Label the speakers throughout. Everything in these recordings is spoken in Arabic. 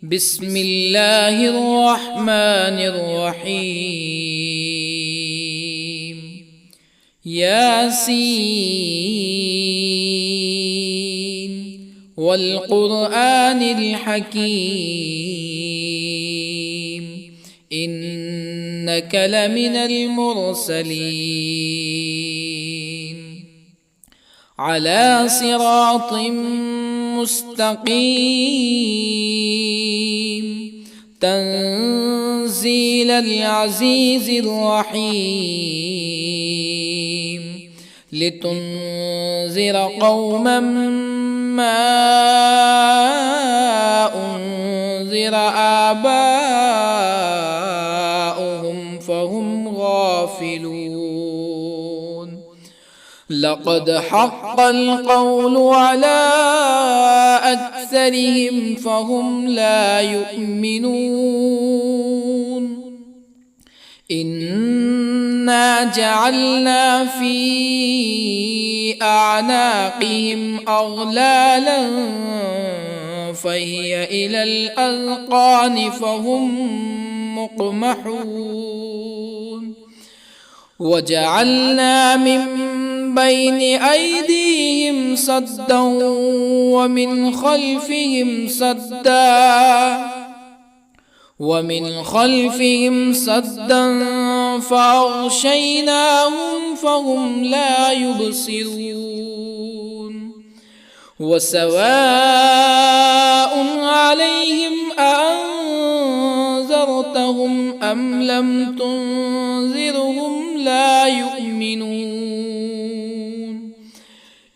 Speaker 1: بسم الله الرحمن الرحيم. ياسين والقرآن الحكيم إنك لمن المرسلين على صراط مستقيم تنزيل العزيز الرحيم لتنذر قوما ما أنذر آباؤهم فهم غافلون. لقد حق القول على أكثرهم فهم لا يؤمنون. إنا جعلنا في أعناقهم أغلالا فهي إلى الأذقان فهم مقمحون. وجعلنا من بين أيديهم سدا ومن خلفهم سدا فأغشيناهم فهم لا يبصرون. وسواء عليهم أأنذرتهم أم لم تنذرهم لا يؤمنون.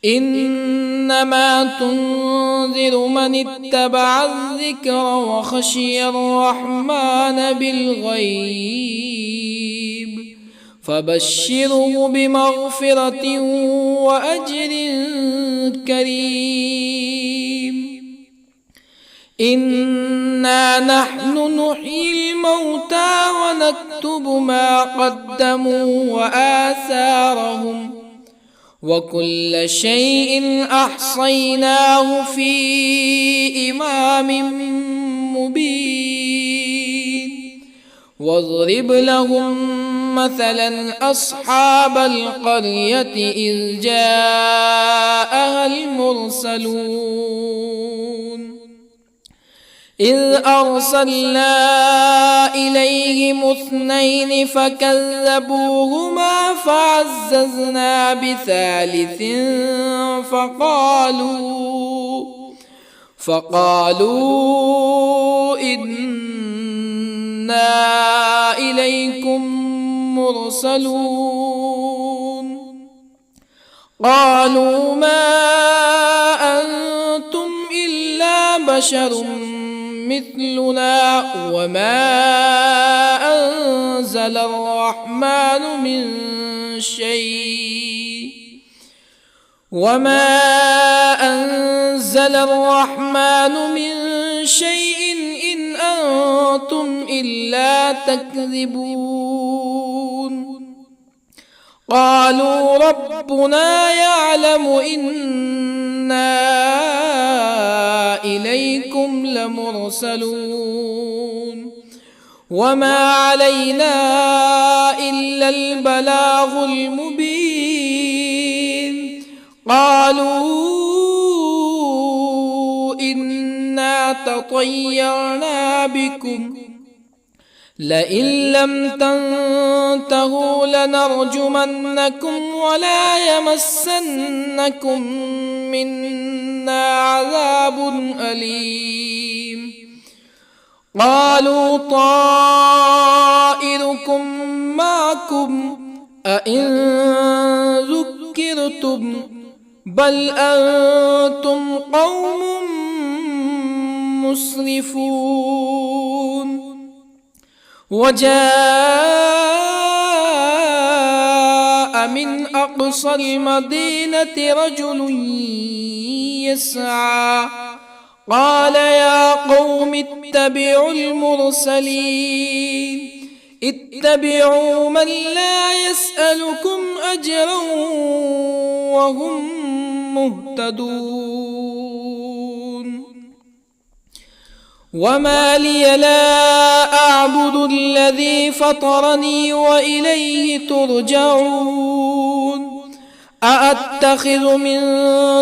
Speaker 1: إنما تنذر من اتبع الذكر وخشي الرحمن بالغيب فبشره بمغفرة وأجر كريم. إنا نحن نحيي الموتى ونكتب ما قدموا وآثارهم وكل شيء أحصيناه في إمام مبين. واضرب لهم مثلا أصحاب القرية إذ جاءها المرسلون إذ أرسلنا إليهم اثنين فكذبوهما فعززنا بثالث فقالوا إنا إليكم مرسلون. قالوا ما أنتم إلا بشر مثلنا وما أنزل الرحمن من شيء إن أنتم إلا تكذبون. قالوا ربنا يعلم إنا إليكم لمرسلون وما علينا إلا البلاغ المبين. قالوا إنا تطيرنا بكم لئن لم تنتهوا لنرجمنكم ولا يمسنكم منا عذاب أليم. قالوا طائركم معكم أئن ذكرتم بل أنتم قوم مسرفون. وجاء من أقصى المدينة رجل يسعى قال يا قوم اتبعوا المرسلين اتبعوا من لا يسألكم أجرا وهم مهتدون. وما لي لا أعبد الذي فطرني وإليه ترجعون أأتخذ من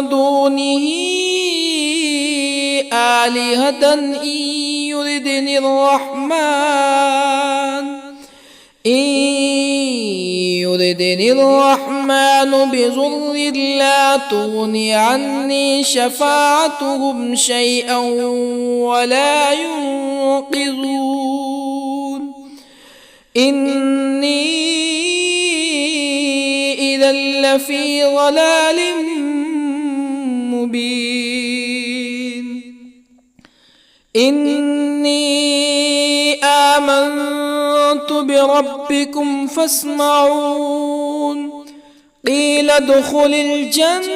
Speaker 1: دونه آلهة يردني الرحمن بضر لا تغن عني شفاعتهم شيئا ولا ينقذون إني إذا لفي ضلال مبين إني آمنت بربكم فاسمعون قيل ادخل الجنة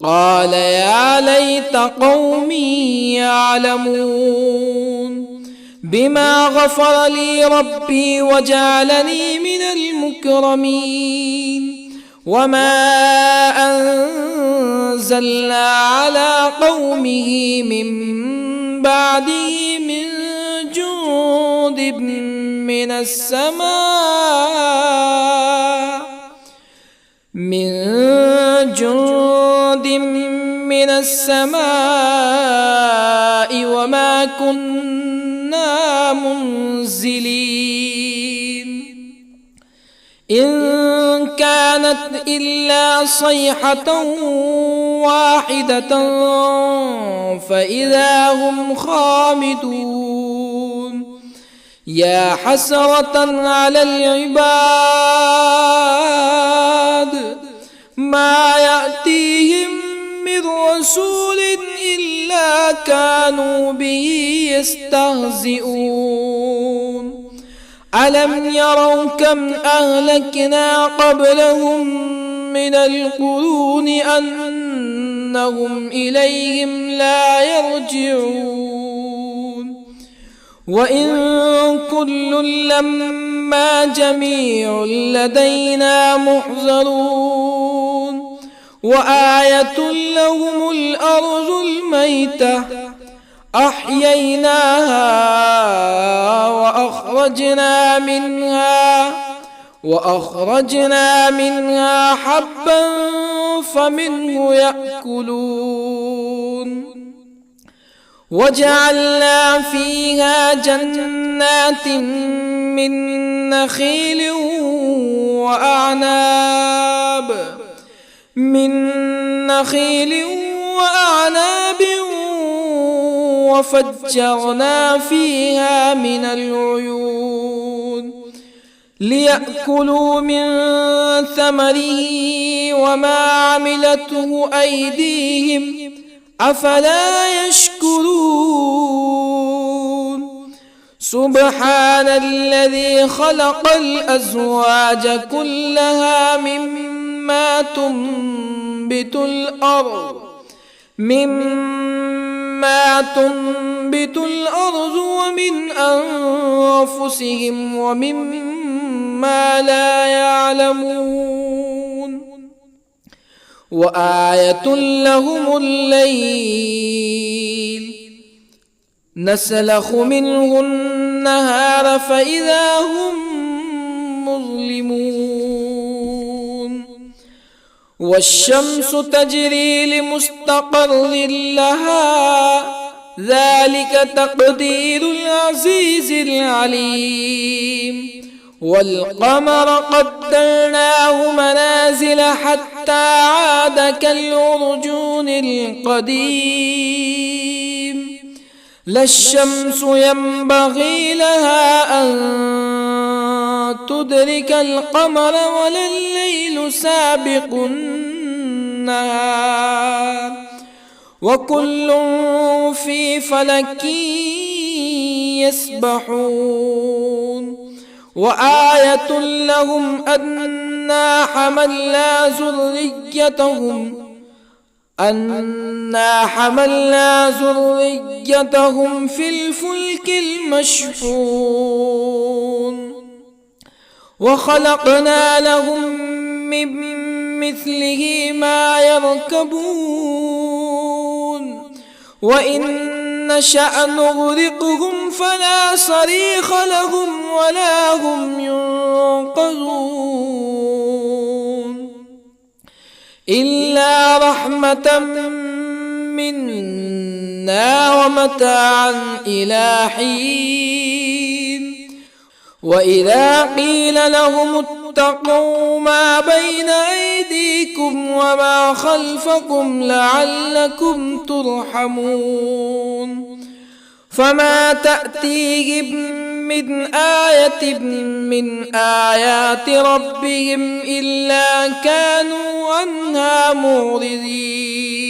Speaker 1: قال يا ليت قومي يعلمون بما غفر لي ربي وجعلني من المكرمين وما أنزلنا على قومه من بعده من جند من السماء وما كنا منزلين إن كانت إلا صيحة واحدة فإذا هم خامدون يا حسرة على العباد ما يأتيهم من رسول إلا كانوا به يستهزئون ألم يروا كم أهلكنا قبلهم من القرون أنهم إليهم لا يرجعون وإن كل لما جميع لدينا محضرون وآية لهم الأرض الميتة أحييناها وأخرجنا منها حبا فمنه يأكلون وجعلنا فيها جنات من نخيل وأعناب وفجرنا فيها من العيون ليأكلوا من ثمره وما عملته أيديهم أفلا يشكرون سبحان الذي خلق الأزواج كلها مما تنبت الأرض ومن أنفسهم ومما لا يعلمون وآية لهم الليل نسلخ منه النهار فإذا هم مظلمون والشمس تجري لمستقر لها ذلك تقدير العزيز العليم والقمر قدرناه منازل حتى عاد كالعرجون القديم لا الشمس ينبغي لها أن تدرك القمر ولا الليل سابق النهار وكل في فلك يسبحون وآية لهم أنا حملنا ذريتهم في الفلك المشحون وخلقنا لهم من مثله ما يركبون وإن نشأ نغرقهم فلا صريخ لهم ولا هم ينقذون إلا رحمة منا ومتاعا إلى حين وإذا قيل لهم اتقوا ما بين أيديكم وما خلفكم لعلكم ترحمون فما تأتيهم من آية من آيات ربهم إلا كانوا عنها معرضين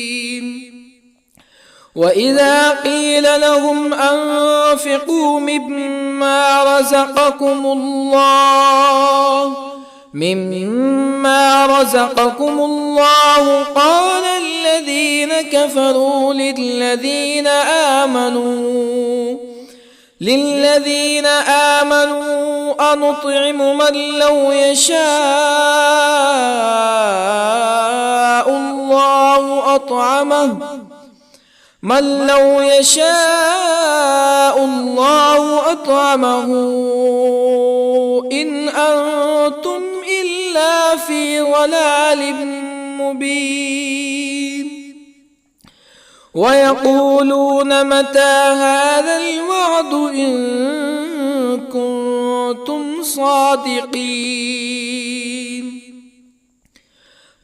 Speaker 1: وإذا قيل لهم أنفقوا مما رزقكم الله قال الذين كفروا للذين آمنوا أنطعم من لو يشاء الله أطعمه إن أنتم إلا في ضلال مبين ويقولون متى هذا الوعد إن كنتم صادقين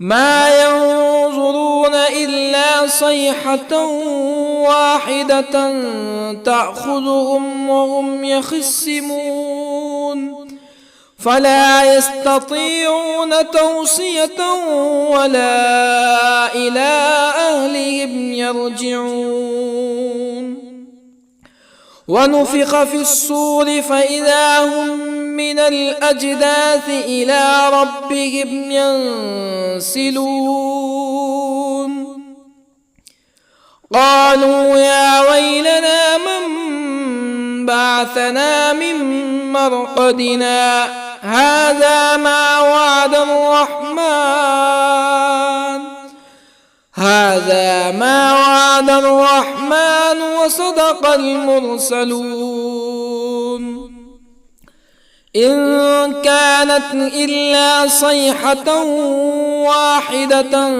Speaker 1: ما ينظرون إلا صيحة واحدة تأخذهم وهم يخصمون فلا يستطيعون توصية ولا إلى أهلهم يرجعون ونفخ في الصور فإذا هم من الأجداث إلى ربهم ينسلون قالوا يا ويلنا من بعثنا من مرقدنا هذا ما وعد الرحمن وصدق المرسلون إن كانت إلا صيحة واحدة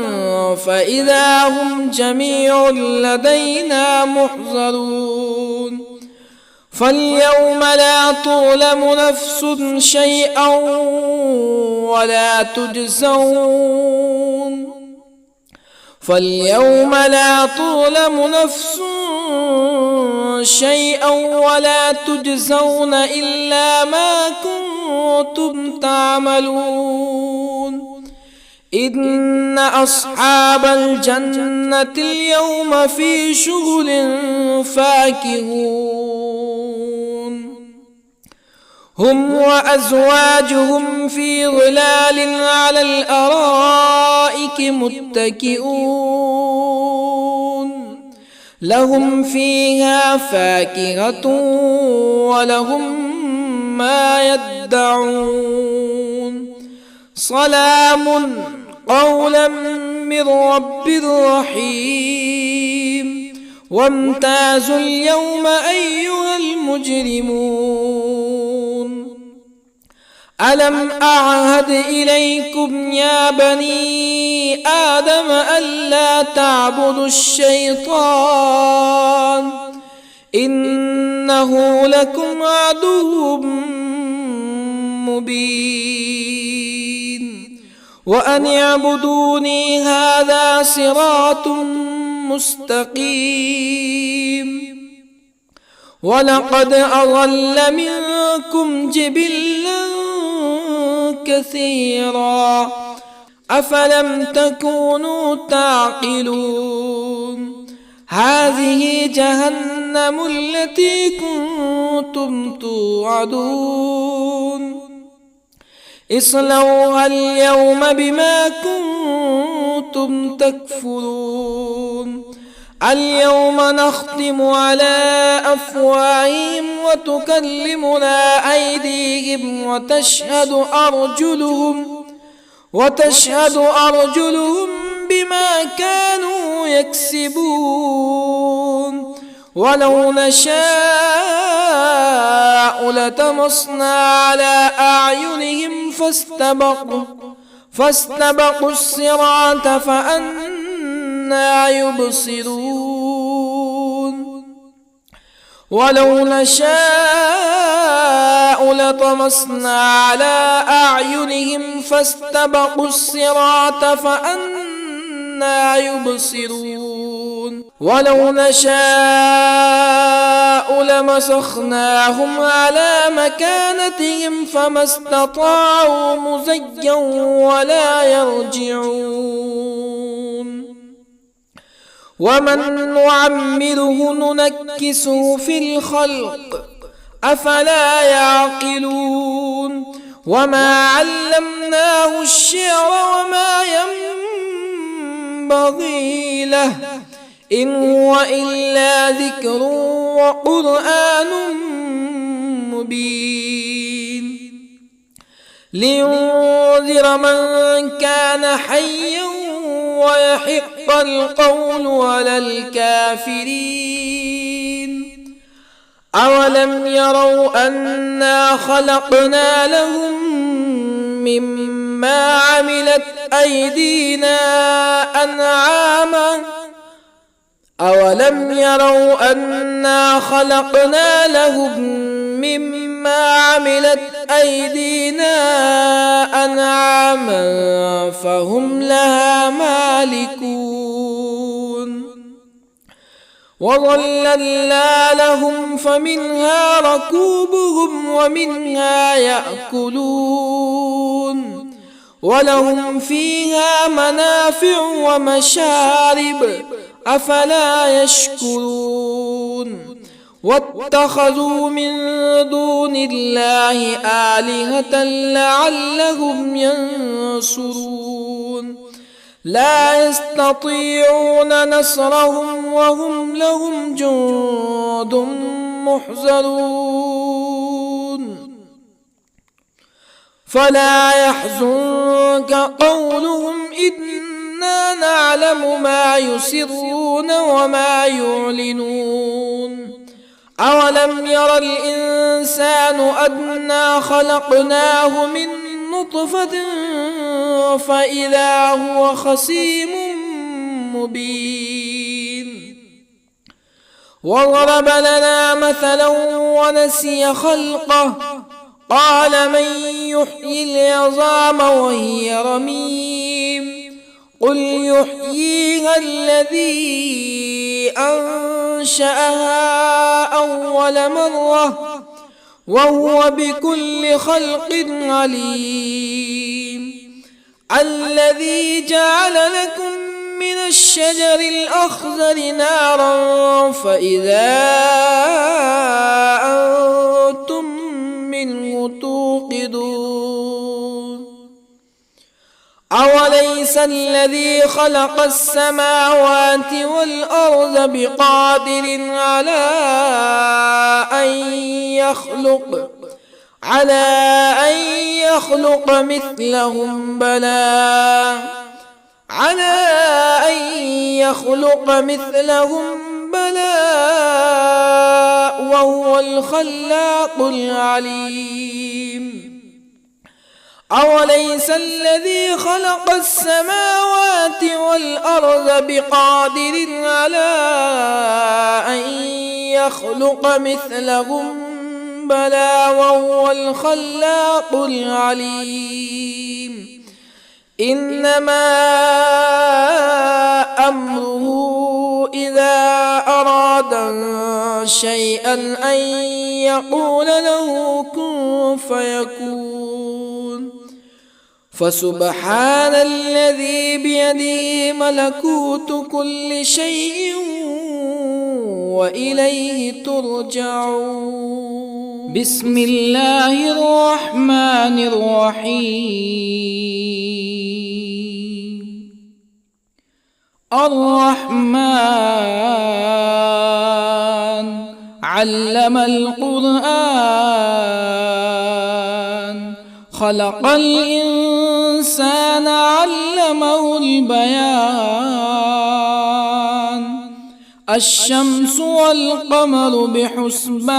Speaker 1: فإذا هم جميع لدينا محضرون فاليوم لا تظلم نفس شيئا ولا تجزون إلا ما كنتم تعملون إن أصحاب الجنة اليوم في شغل فاكهون هم وأزواجهم في ظلال على الأرائك متكئون لهم فيها فاكهة ولهم ما يدعون سلام قولا من رب رحيم وامتازوا اليوم أيها المجرمون ألم أعهد إليكم يا بني آدم ألا تعبدوا الشيطان إنه لكم عدو مبين وأن اعبدوني هذا صراط مستقيم ولقد أضل منكم جبلا كثيرا أفلم تكونوا تعقلون هذه جهنم التي كنتم توعدون اصلوها اليوم بما كنتم تكفرون اليوم نختم على أفواههم وتكلمنا أيديهم وتشهد أرجلهم بما كانوا يكسبون ولو نشاء لطمسنا على أعينهم فاستبقوا الصراط فأنى يبصرون ولو نشاء لطمسنا على أعينهم فاستبقوا الصراط فأنى يبصرون ولو نشاء لمسخناهم على مكانتهم فما استطاعوا مزيا ولا يرجعون ومن نعمره ننكسه في الخلق أفلا يعقلون وما علمناه الشعر وما ينبغي له إن هو إلا ذكر وقرآن مبين لينذر من كان حيا ويحق القول على الكافرين أولم يروا أنا خلقنا لهم مما عملت أيدينا أنعاما أولم يروا أنا خلقنا لهم مما عملت أيدينا أنعاما فهم لها مالكون وظللنا لهم فمنها ركوبهم ومنها يأكلون ولهم فيها منافع ومشارب أفلا يشكرون واتخذوا من دون الله آلهة لعلهم ينصرون لا يستطيعون نصرهم وهم لهم جند محضرون فلا يحزنك قولهم إنا نعلم ما يسرون وما يعلنون أولم ير الإنسان أنا خلقناه من نطفة فإذا هو خصيم مبين وضرب لنا مثلا ونسي خلقه قال من يحيي العظام وهي رميم قل يحييها الذي أنشأها أول مرة وهو بكل خلق عليم الذي جعل لكم من الشجر الأخضر نارا فإذا أنتم منه توقدون أوليس الذي خلق السماوات والأرض بقادر على أن يخلق مثلهم بلى وهو الخلاق العليم أوليس الذي خلق السماوات والأرض بقادر على أن يخلق مثلهم بلى وهو الخلاق العليم إنما أمره إذا أراد شيئا أن يقول له كن فيكون فسبحان الذي بيده ملكوت كل شيء وإليه ترجعون بسم الله الرحمن الرحيم الرحمن علم القرآن خلق الإنسان علمه البيان الشمس والقمر بحسبان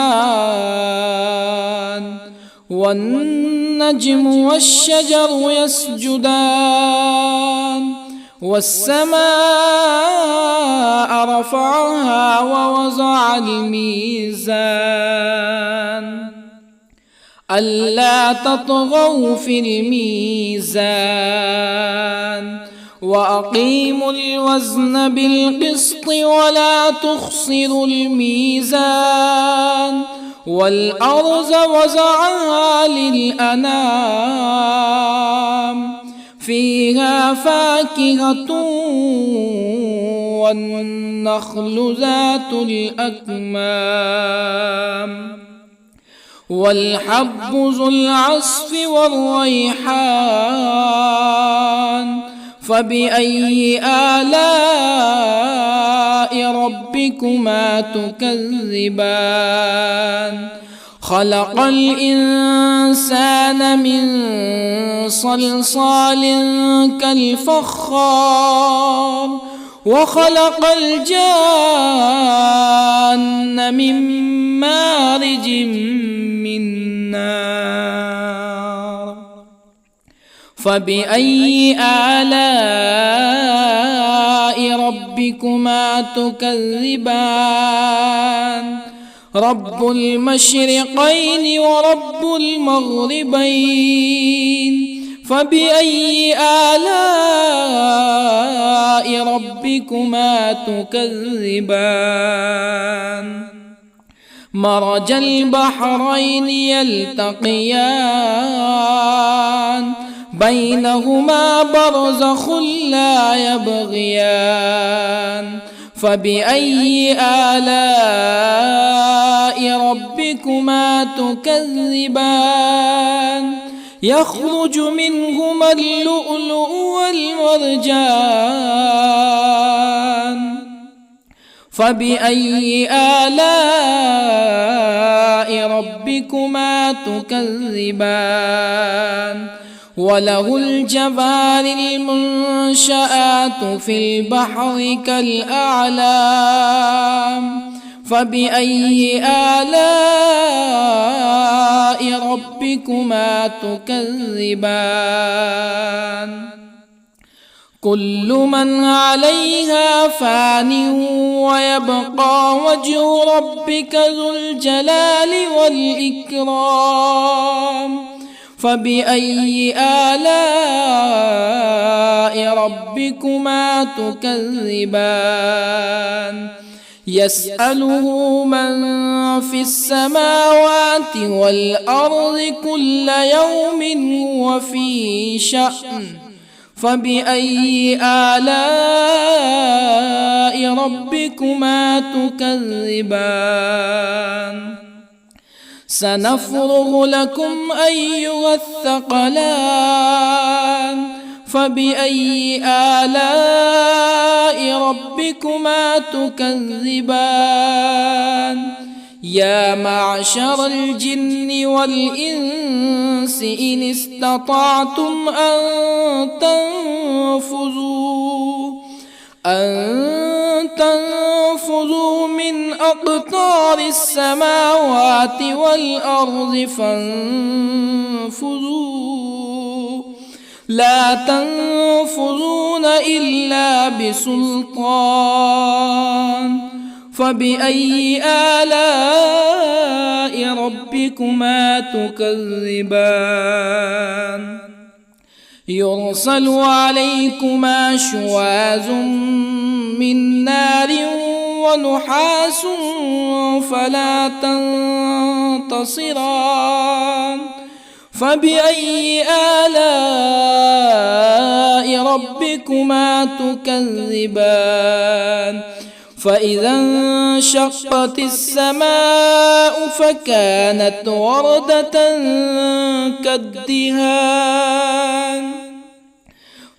Speaker 1: والنجم والشجر يسجدان والسماء رفعها ووضع الميزان ألا تطغوا في الميزان وأقيموا الوزن بالقسط ولا تخسروا الميزان والأرض وضعها للأنام فيها فاكهة والنخل ذات الأكمام والحب ذو العصف والريحان فبأي آلاء ربكما تكذبان خلق الإنسان من صلصال كالفخار وخلق الجان من مارج من نار فبأي آلاء ربكما تكذبان رب المشرقين ورب المغربين فبأي آلاء ربكما تكذبان مرج البحرين يلتقيان بينهما برزخ لا يبغيان فبأي آلاء ربكما تكذبان يخرج منهما اللؤلؤ والمرجان فبأي آلاء ربكما تكذبان وله الجوار المنشآت في البحر كالأعلام فبأي آلاء ربكما تكذبان كل من عليها فان ويبقى وجه ربك ذو الجلال والإكرام فبأي آلاء ربكما تكذبان يسأله من في السماوات والأرض كل يوم هو في شأن فبأي آلاء ربكما تكذبان سنفرغ لكم أيها الثقلان فبأي آلاء ربكما تكذبان يا معشر الجن والإنس إن استطعتم أن تنفذوا من أقطار السماوات والأرض فانفذوا لا تنفذون إلا بسلطان فبأي آلاء ربكما تكذبان يرسل عليكما شواظ من نار ونحاس فلا تنتصران فبأي آلاء ربكما تكذبان فإذا انشقت السماء فكانت وردة كالدهان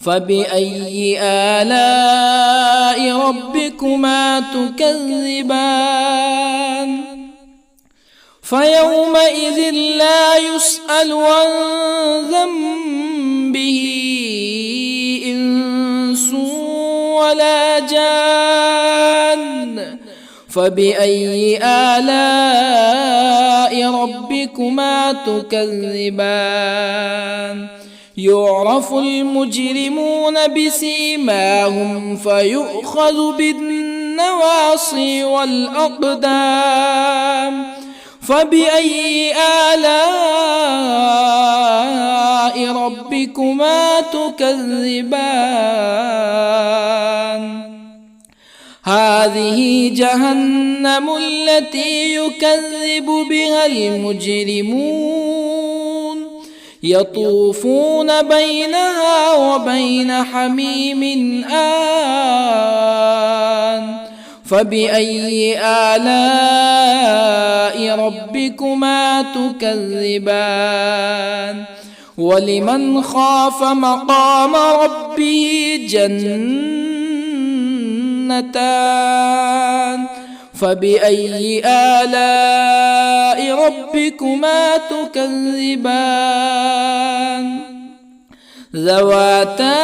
Speaker 1: فبأي آلاء ربكما تكذبان فيومئذ لا يسأل عن ذنبه إنس ولا جان. فبأي آلاء ربكما تكذبان؟ يعرف المجرمون بسيماهم فيؤخذ بالنواصي والأقدام. فبأي آلاء ربكما تكذبان؟ هذه جهنم التي يكذب بها المجرمون، يطوفون بينها وبين حميم آن. فبأي آلاء ربكما تكذبان؟ ولمن خاف مقام ربه جنتان. فبأي آلاء ربكما تكذبان؟ ذواتا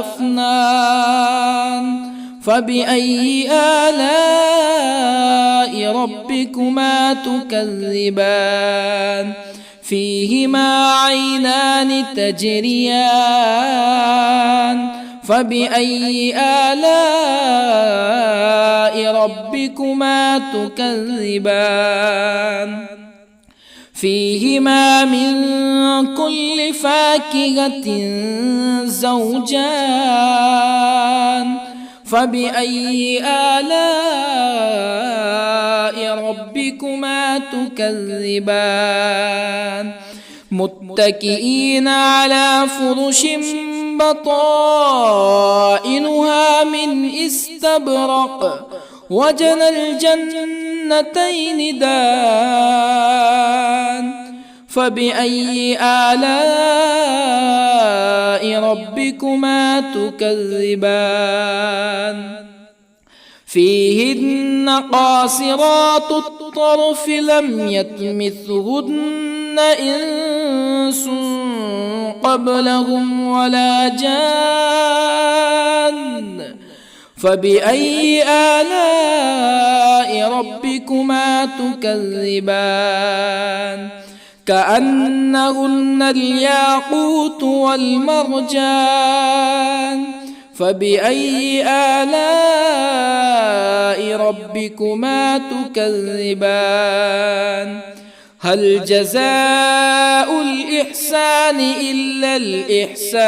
Speaker 1: أفنان. فبأي آلاء ربكما تكذبان؟ فيهما عينان تجريان. فبأي آلاء ربكما تكذبان؟ فيهما من كل فاكهة زوجان. فبأي آلاء ربكما تكذبان؟ متكئين على فرش بطائنها من استبرق وجنى الجنتين دان. فبأي آلاء ربكما تكذبان؟ فيهن قاصرات الطرف لم يطمثهن إنس قبلهم ولا جان. فبأي آلاء ربكما تكذبان؟ كأنهن الياقوت والمرجان. فبأي آلاء ربكما تكذبان؟ هل جزاء الإحسان إلا الإحسان؟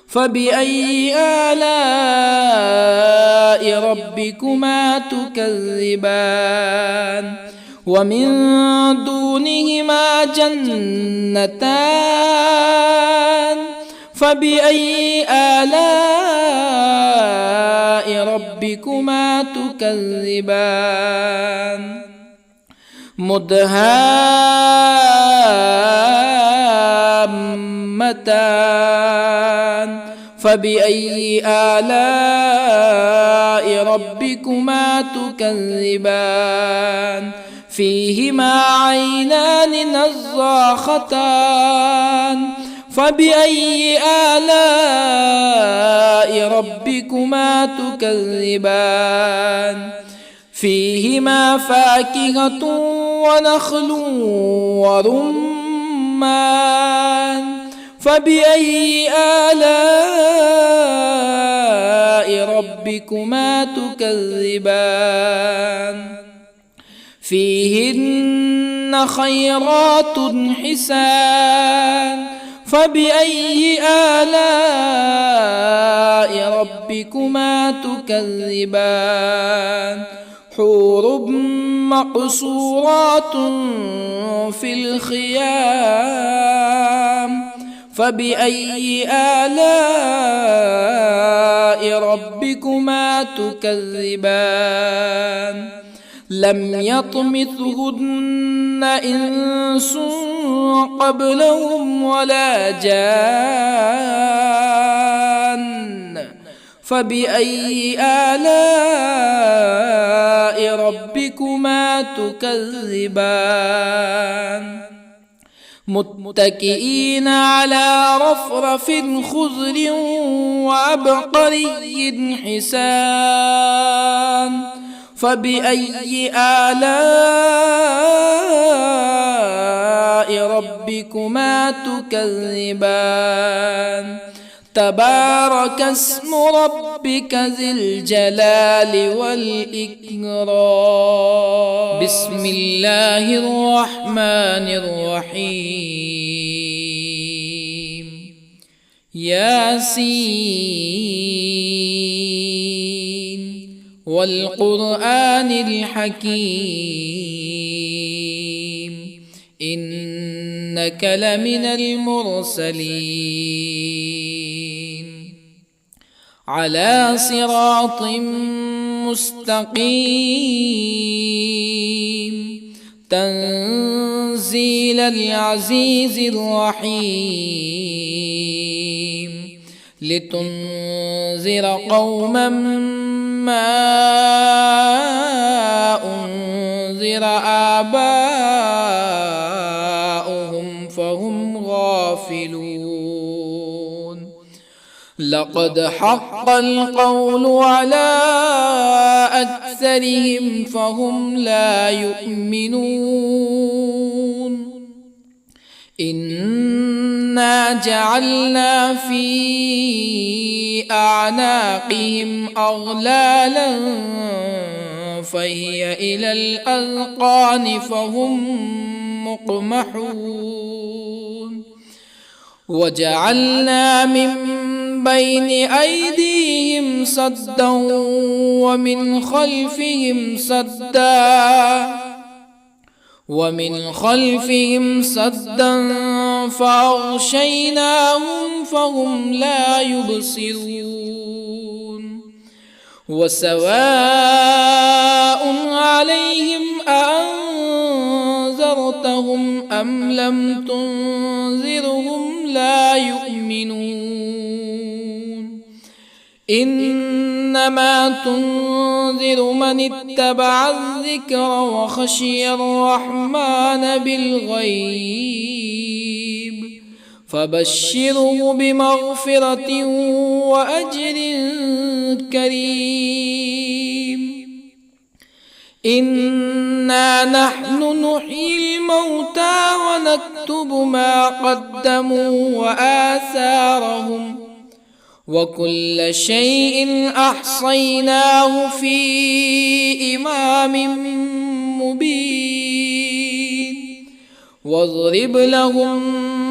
Speaker 1: فبأي آلاء ربكما تكذبان؟ ومن دونهما جنتان. فبأي آلاء ربكما تكذبان؟ مدهامتان. فبأي آلاء ربكما تكذبان؟ فيهما عينان نضاختان. فبأي آلاء ربكما تكذبان؟ فيهما فاكهة ونخل ورمان. فبأي آلاء ربكما تكذبان؟ فيهن خيرات حسان. فبأي آلاء ربكما تكذبان؟ حور مقصورات في الخيام. فبأي آلاء ربكما تكذبان؟ لم يطمثهن إنس قبلهم ولا جان. فبأي آلاء ربكما تكذبان متكئين على رفرف خضر وعبقري حسان فبأي آلاء ربكما تكذبان تبارك اسم ربك ذي الجلال والإكرام بسم الله الرحمن الرحيم ياسين والقرآن الحكيم إنك لمن المرسلين على صراط مستقيم تنزيل العزيز الرحيم لتنذر قوما ما أنذر آباؤهم فهم غافلون لقد حق القول على أكثرهم فهم لا يؤمنون إنا جعلنا في أعناقهم أغلالا فهي إلى الأذقان فهم مقمحون وجعلنا من بين أيديهم سدا ومن خلفهم سدا فأغشيناهم فهم لا يبصرون وسواء عليهم أأنذرتهم أم لم تنذرهم لا يؤمنون إنما تنذر من اتبع الذكر وخشي الرحمن بالغيب فبشره بمغفرة وأجر كريم إنا نحن نحيي الموتى ونكتب ما قدموا وآثارهم وكل شيء أحصيناه في إمام مبين واضرب لهم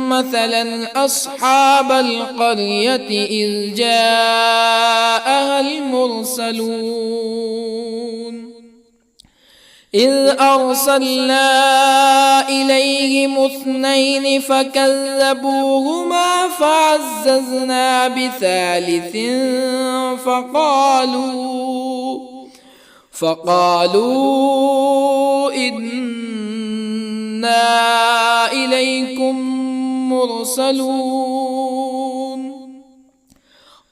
Speaker 1: مثلا أصحاب القرية إذ جاءها المرسلون إذ أرسلنا إليهم 2 فكذبوهما فعززنا بثالث فقالوا إنا إليكم مرسلون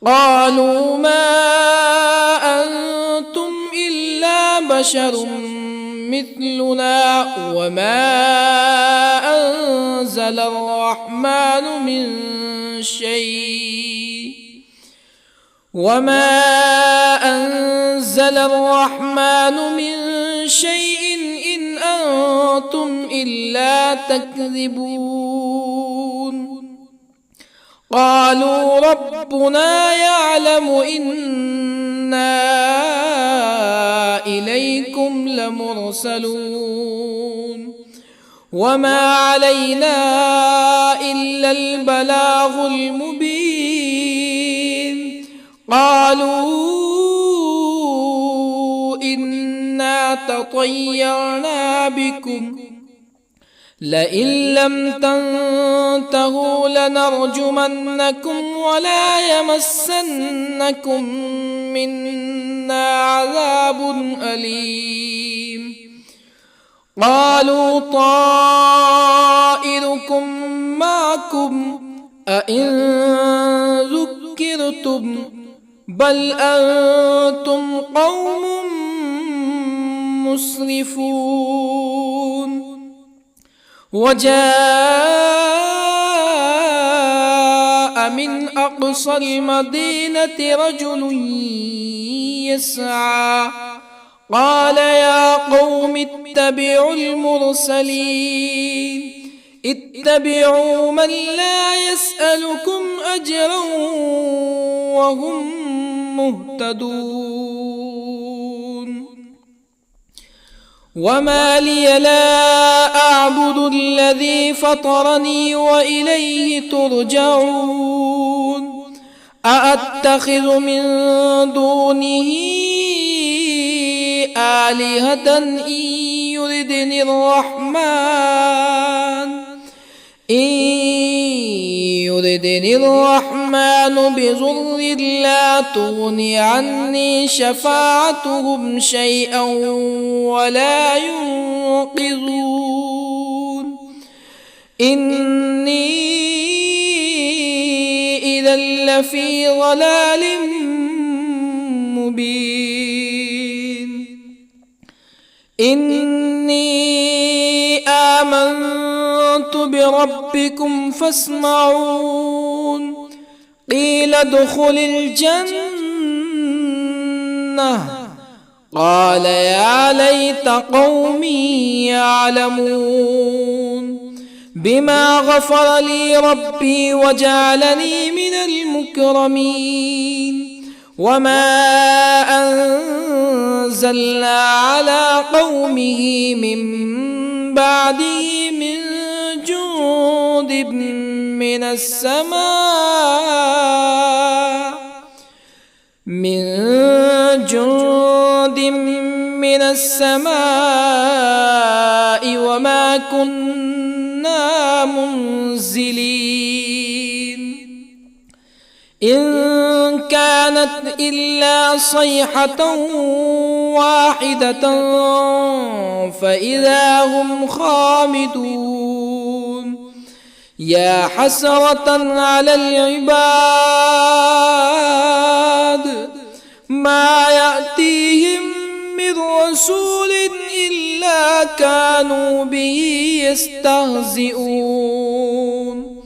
Speaker 1: قالوا ما أنتم إلا بشر مثلنا وما أنزل الرحمن من شيء إن أنتم إلا تكذبون قالوا ربنا يعلم إنا إليكم لمرسلون وما علينا إلا البلاغ المبين قالوا إنا تطيرنا بكم لئن لم تنتهوا لنرجمنكم ولا يمسنكم منا عذاب أليم قالوا طائركم معكم أئن ذكرتم بل أنتم قوم مسرفون. وجاء من أقصى المدينة رجل يسعى قال يا قوم اتبعوا المرسلين اتبعوا من لا يسألكم أجرا وهم مهتدون. وما لي لا أعبد الذي فطرني وإليه ترجعون. أأتخذ من دونه آلهة إن يردني الرحمن بضر لا تغني عني شفاعتهم شيئا ولا ينقذون. إني إذا لفي ضلال مبين. إني آمنت بربكم فاسمعون. قيل ادخل الجنة قال يا ليت قومي يعلمون. بما غفر لي ربي وجعلني من المكرمين. وما أنزلنا على قومه من بعده من جند من السماء وما كنا منزلين. إن كانت إلا صيحة واحدة فإذا هم خامدون. يا حسرة على العباد ما يأتيهم من رسول إلا كانوا به يستهزئون.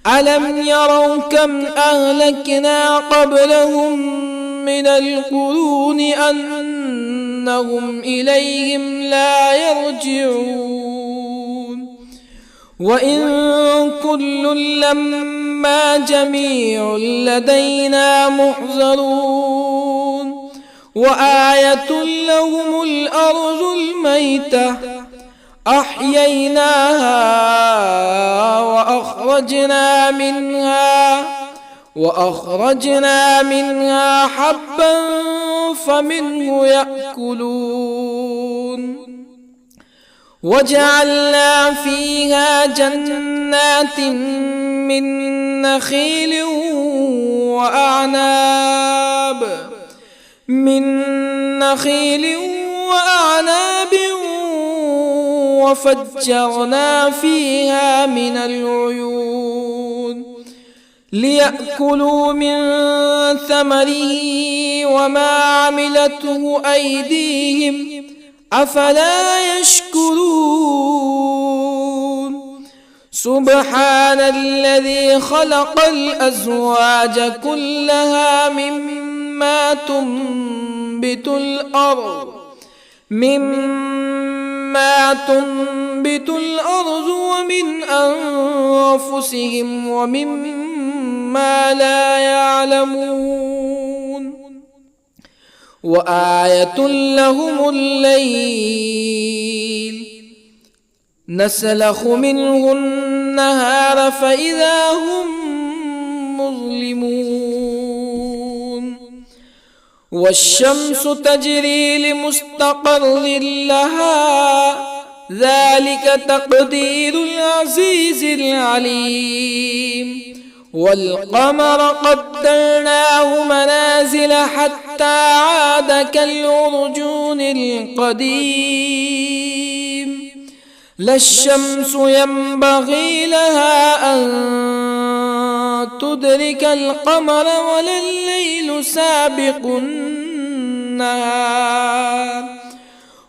Speaker 1: ألم يروا كم أهلكنا قبلهم من القرون أنهم إليهم لا يرجعون. وإن كل لما جميع لدينا محضرون. وآية لهم الأرض الميتة أحييناها وأخرجنا منها حبا فمنه يأكلون. وجعلنا فيها جنات من نخيل وأعناب وفجرنا فيها من العيون ليأكلوا من ثمره وما عملته أيديهم أفلا يشكرون. سبحان الذي خلق الأزواج كلها مما تنبت الأرض ومن أنفسهم ومما لا يعلمون. وآية لهم الليل نسلخ منه النهار فإذا هم مظلمون. والشمس تجري لمستقر لها ذلك تقدير العزيز العليم. والقمر قدرناه منازل حتى عاد كالعرجون القديم. لا الشمس ينبغي لها أن تدرك القمر ولا الليل سابق النهار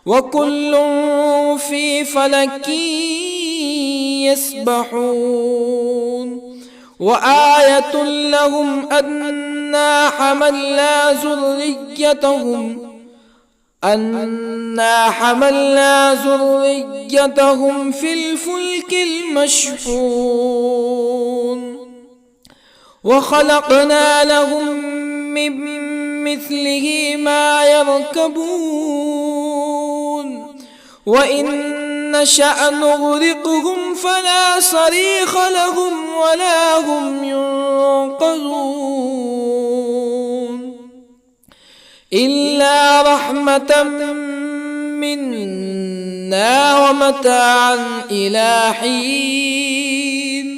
Speaker 1: وكل في فلك يسبحون وآية لهم أنا حملنا ذريتهم في الفلك المشحون وخلقنا لهم من مثله ما يركبون وإن نشأ نغرقهم فلا صريخ لهم ولا هم ينقذون إلا رحمة منا ومتاعا إلى حين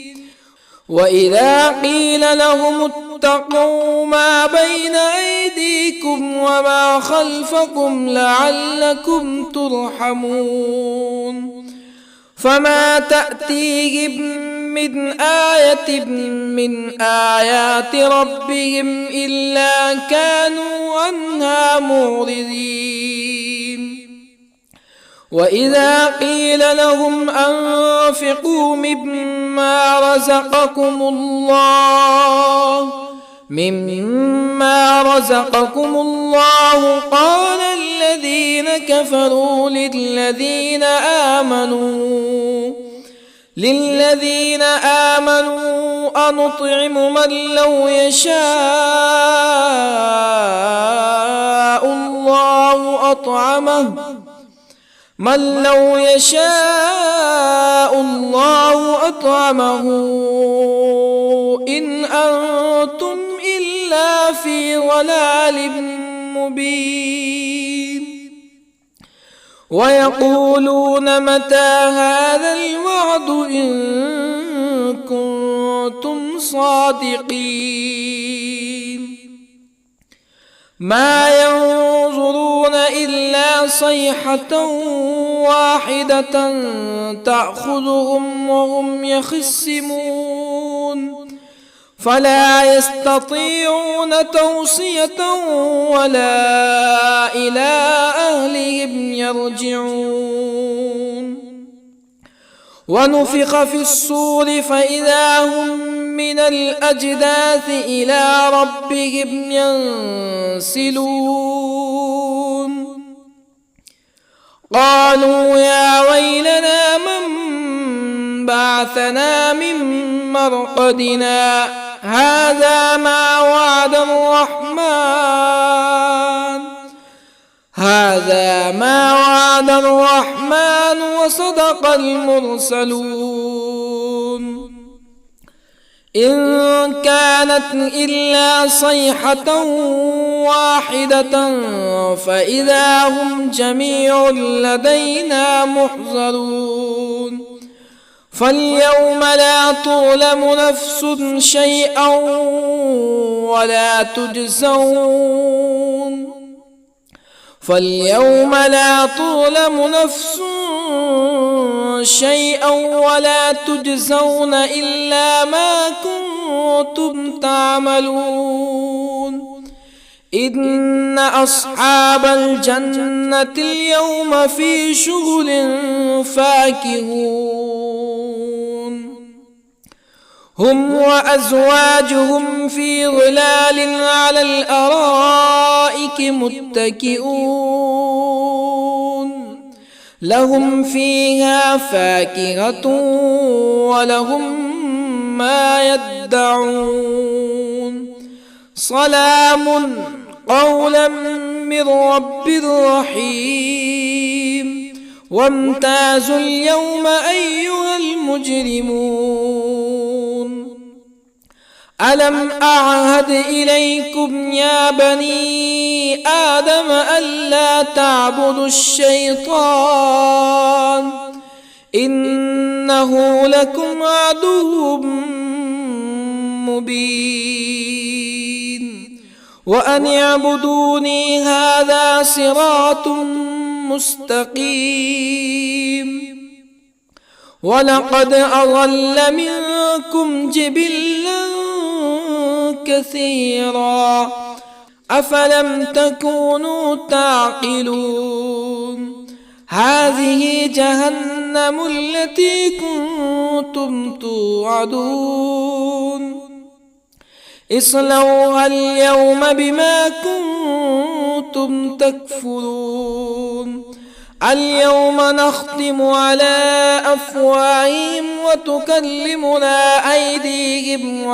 Speaker 1: وإذا قيل لهم اتقوا ما بين أيديكم وما خلفكم لعلكم ترحمون فما تأتيهم من آية من آيات ربهم إلا كانوا عنها معرضين وإذا قيل لهم أنفقوا مما رزقكم الله قال الذين كفروا للذين آمنوا أنطعم من لو يشاء الله أطعمه إن أنتم إلا في ضلال مبين ويقولون متى هذا الوعد إن كنتم صادقين ما ينظرون إلا صيحة واحدة تأخذهم وهم يخصمون فلا يستطيعون توصية ولا إلى أهلهم يرجعون ونفخ في الصور فإذا هم من الأجداث إلى ربهم ينسلون قالوا يا ويلنا من بعثنا من مرقدنا هذا ما وعد الرحمن وصدق المرسلون إن كانت إلا صيحة واحدة فإذا هم جميع لدينا محضرون فاليوم لا تظلم نفس شيئا ولا تجزون إلا ما كنتم تعملون إن أصحاب الجنة اليوم في شغل فاكهون هم وأزواجهم في ظلال على الأرائك متكئون لهم فيها فاكهة ولهم ما يدعون سلام قولا من رب رحيم وامتازوا اليوم أيها المجرمون ألم أعهد إليكم يا بني آدم ألا تعبدوا الشيطان إنه لكم عدو مبين وأن اعبدوني هذا صراط مستقيم ولقد أضل منكم جبلا كثيرا أفلم تكونوا تعقلون هذه جهنم التي كنتم توعدون اصلوها اليوم بما كنتم تكفرون اليوم نختم على أفواههم وتكلمنا أيديهم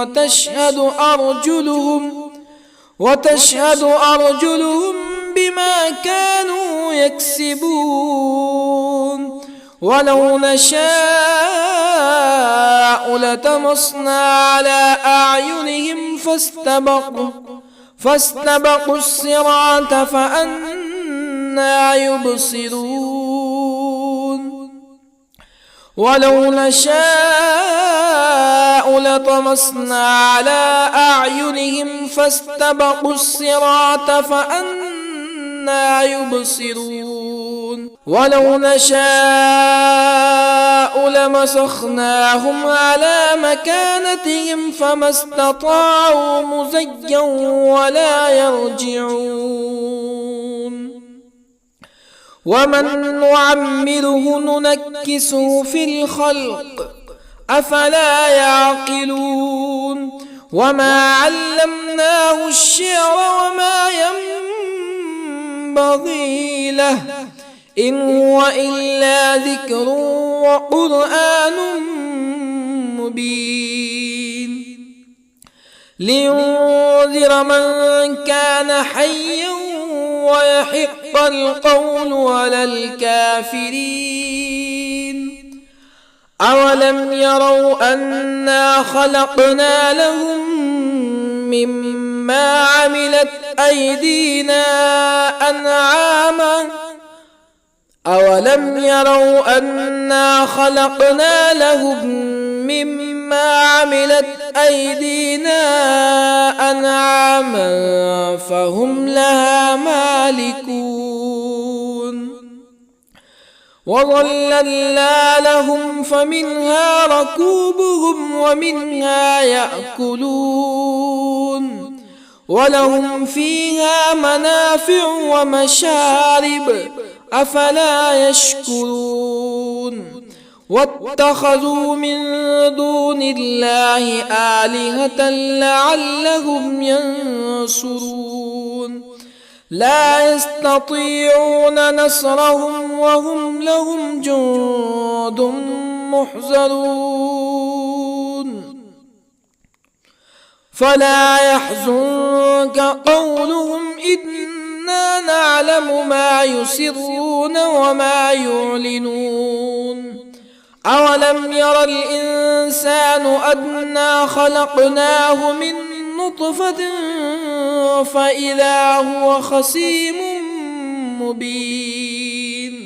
Speaker 1: وتشهد أرجلهم بما كانوا يكسبون ولو نشاء لطمسنا على أعينهم فاستبقوا الصراط فأنى يبصرون ولو نشاء لطمسنا على أعينهم فاستبقوا الصراط فأنى يبصرون ولو نشاء لمسخناهم على مكانتهم فما استطاعوا مزيا ولا يرجعون ومن نعمره ننكسه في الخلق أفلا يعقلون وما علمناه الشعر وما ينبغي له إن هو إلا ذكر وقرآن مبين لينذر من كان حيا ويحق القول على الكافرين أولم يروا أنا خلقنا لهم مما عملت أيدينا أنعاما أولم يروا أنا خلقنا لهم مما عملت أيدينا أنعاما فهم لها مالكون وظللنا لهم فمنها ركوبهم ومنها يأكلون ولهم فيها منافع ومشارب أفلا يشكرون واتخذوا من دون الله آلهة لعلهم ينصرون لا يستطيعون نصرهم وهم لهم جند محضرون فلا يحزنك قولهم إنا نعلم ما يسرون وما يعلنون أولم ير الإنسان أنا خلقناه من نطفة فإذا هو خصيم مبين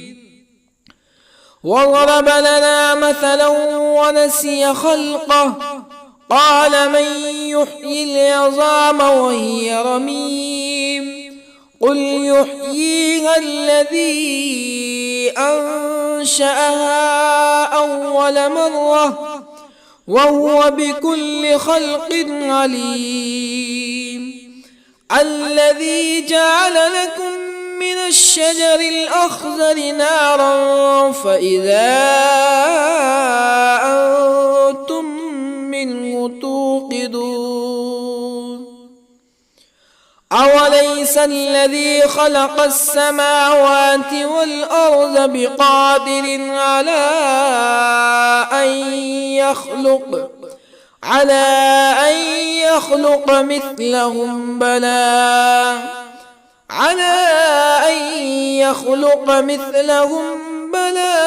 Speaker 1: وضرب لنا مثلا ونسي خلقه قال من يحيي العظام وهي رميم قل يحييها الذي أنشأها أول مرة وهو بكل خلق عليم الذي جعل لكم من الشجر الأخضر نارا فإذا أنتم منه توقدون أوليس الذي خلق السماوات والأرض بقادر على أن يخلق مثلهم بلى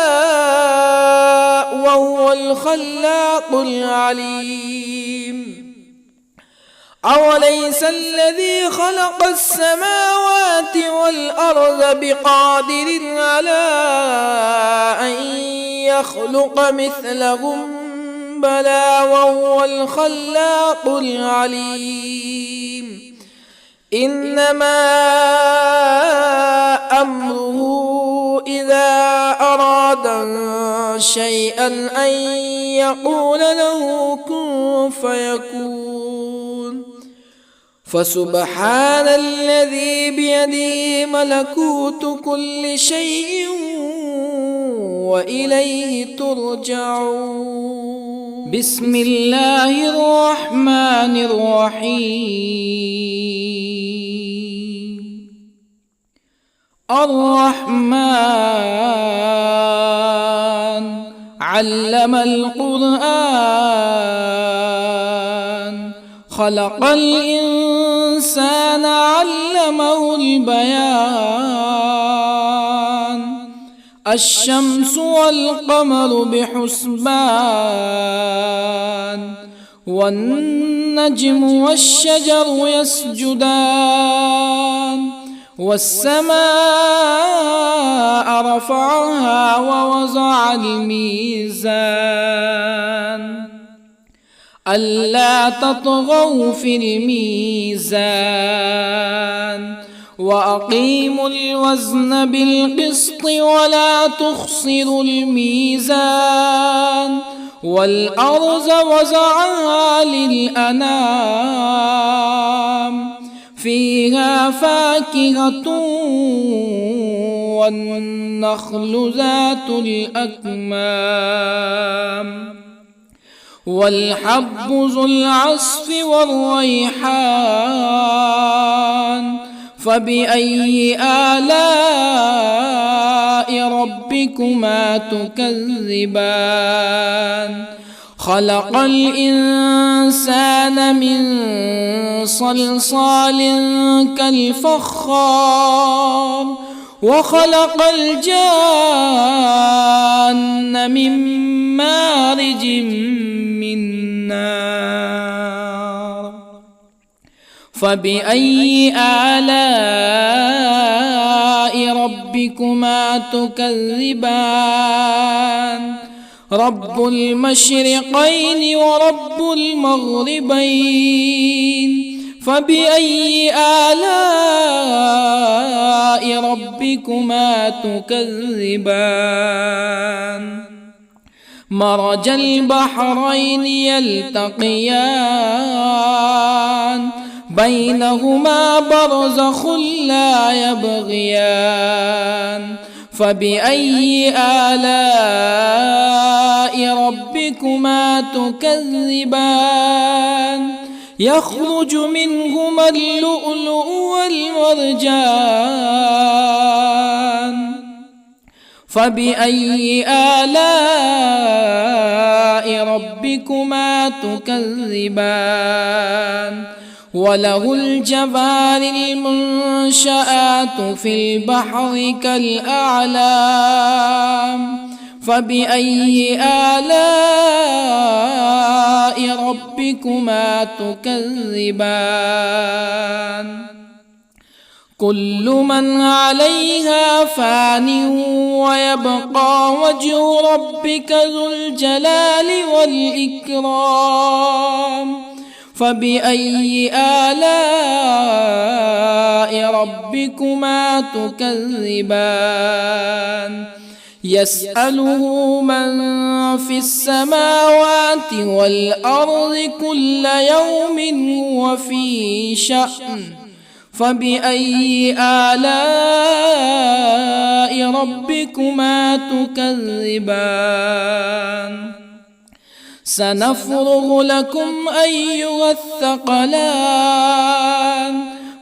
Speaker 1: وهو الخلاق العليم أوليس الذي خلق السماوات والأرض بقادر على أن يخلق مثلهم بلى وهو الخلاق العليم إنما أمره إذا أراد شيئا أن يقول له كن فيكون فسبحان الذي بيده ملكوت كل شيء وإليه ترجعون. بسم الله الرحمن الرحيم. الرحمن علم القرآن، خلق الإنسان علمه البيان. الشمس والقمر بحسبان، والنجم والشجر يسجدان. والسماء رفعها ووضع الميزان، ألا تطغوا في الميزان. وأقيموا الوزن بالقسط ولا تخسروا الميزان. والأرض وضعها للأنام، فيها فاكهة والنخل ذات الأكمام، والحب ذو العصف والريحان. فبأي آلاء ربكما تكذبان؟ خلق الإنسان من صلصال كالفخار، وخلق الجان من مارج من نار. فبأي آلاء ربكما تكذبان؟ رب المشرقين ورب المغربين. فبأي آلاء ربكما تكذبان؟ مرج البحرين يلتقيان، بينهما برزخ لا يبغيان. فبأي آلاء ربكما تكذبان؟ يخرج منهما اللؤلؤ والمرجان. فبأي آلاء ربكما تكذبان؟ وله الجوار المنشآت في البحر كالأعلام. فبأي آلاء ربكما تكذبان؟ كل من عليها فان، ويبقى وجه ربك ذو الجلال والإكرام. فبأي آلاء ربكما تكذبان؟ يسأله من في السماوات والأرض كل يوم هو في شأن. فبأي آلاء ربكما تكذبان؟ سنفرغ لكم أيها الثقلان.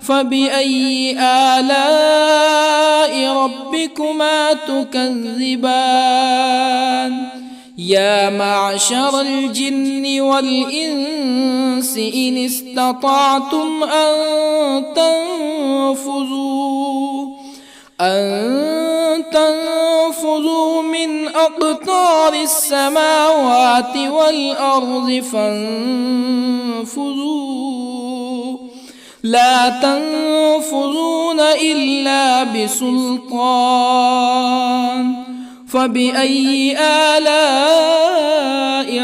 Speaker 1: فبأي آلاء ربكما تكذبان؟ يا معشر الجن والإنس إن استطعتم أن تنفذوا من أقطار السماوات والأرض فانفذوا، لا تنفذون إلا بسلطان. فبأي آلاء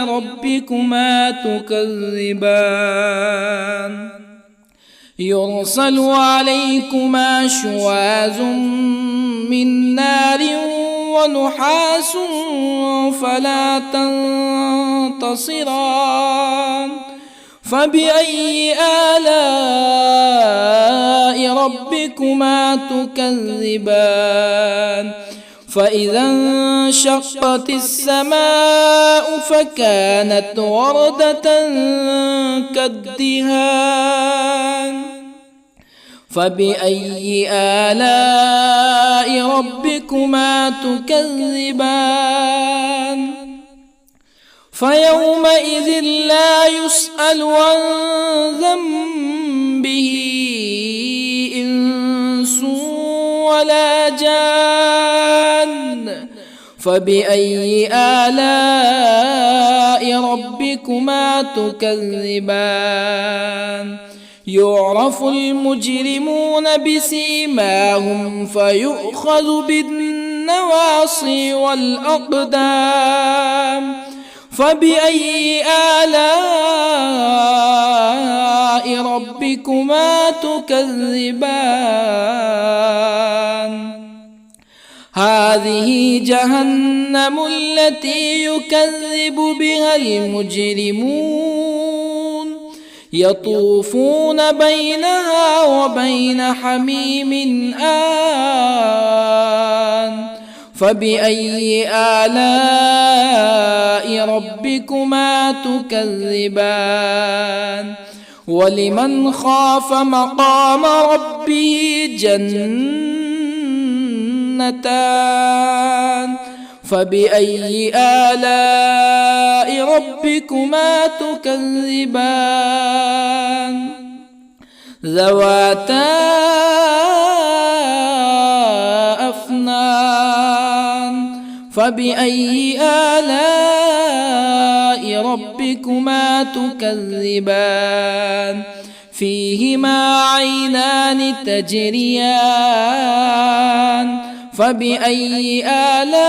Speaker 1: ربكما تكذبان؟ يرسل عليكما شواظ من نار ونحاس فلا تنتصران. فبأي آلاء ربكما تكذبان فإذا انشقت السماء فكانت وردة كالدهان فبأي آلاء ربكما تكذبان فيومئذ لا يسأل عن ذنبه إنس ولا جان فبأي آلاء ربكما تكذبان يعرف المجرمون بسيماهم فيؤخذ بالنواصي والأقدام فبأي آلاء ربكما تكذبان هذه جهنم التي يكذب بها المجرمون يطوفون بينها وبين حميم آن فبأي آلاء ربكما تكذبان ولمن خاف مقام ربه جنتان فبأي آلاء ربكما تكذبان ذواتا أفنان فبأي آلاء ربكما تكذبان فيهما عينان تجريان فبأي آلاء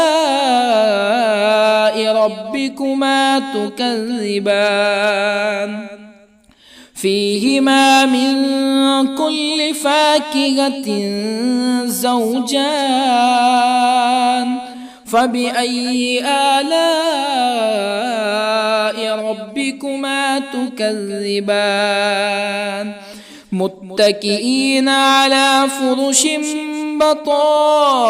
Speaker 1: ربكما تكذبان فيهما من كل فاكهة زوجان فبأي آلاء ربكما تكذبان متكئين على فرش بطائنها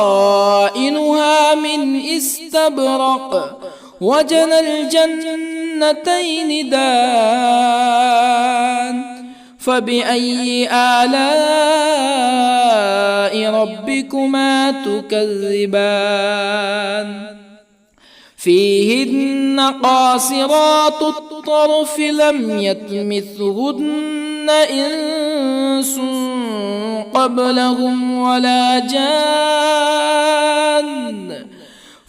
Speaker 1: من استبرق وجنى الجنتين دان فبأي آلاء ربكما تكذبان فيهن قاصرات الطرف لم يطمثهن إنس قبلهم ولا جان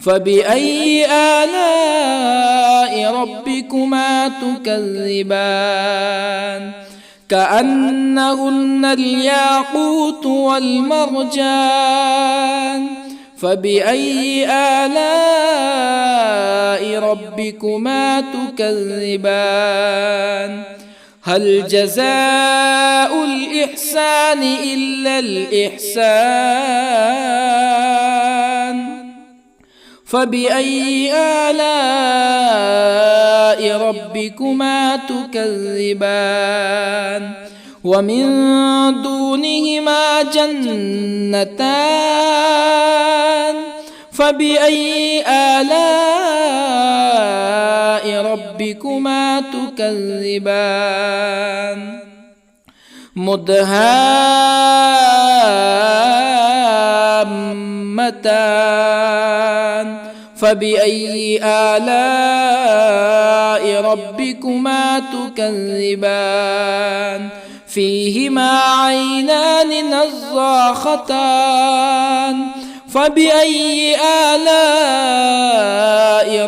Speaker 1: فبأي آلاء ربكما تكذبان كأنهن الياقوت والمرجان فبأي آلاء ربكما تكذبان هل جزاء الإحسان إلا الإحسان فبأي آلاء ربكما تكذبان ومن دونهما جنتان فبأي آلاء ربكما تكذبان مدهامتان فبأي آلاء ربكما تكذبان فيهما عينان نضاختان فبأي آلاء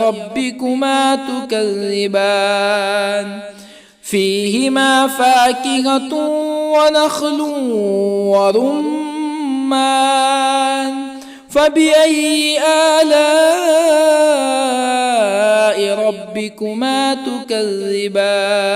Speaker 1: ربكما تكذبان فيهما فاكهة ونخل ورمان فبأي آلاء ربكما تكذبان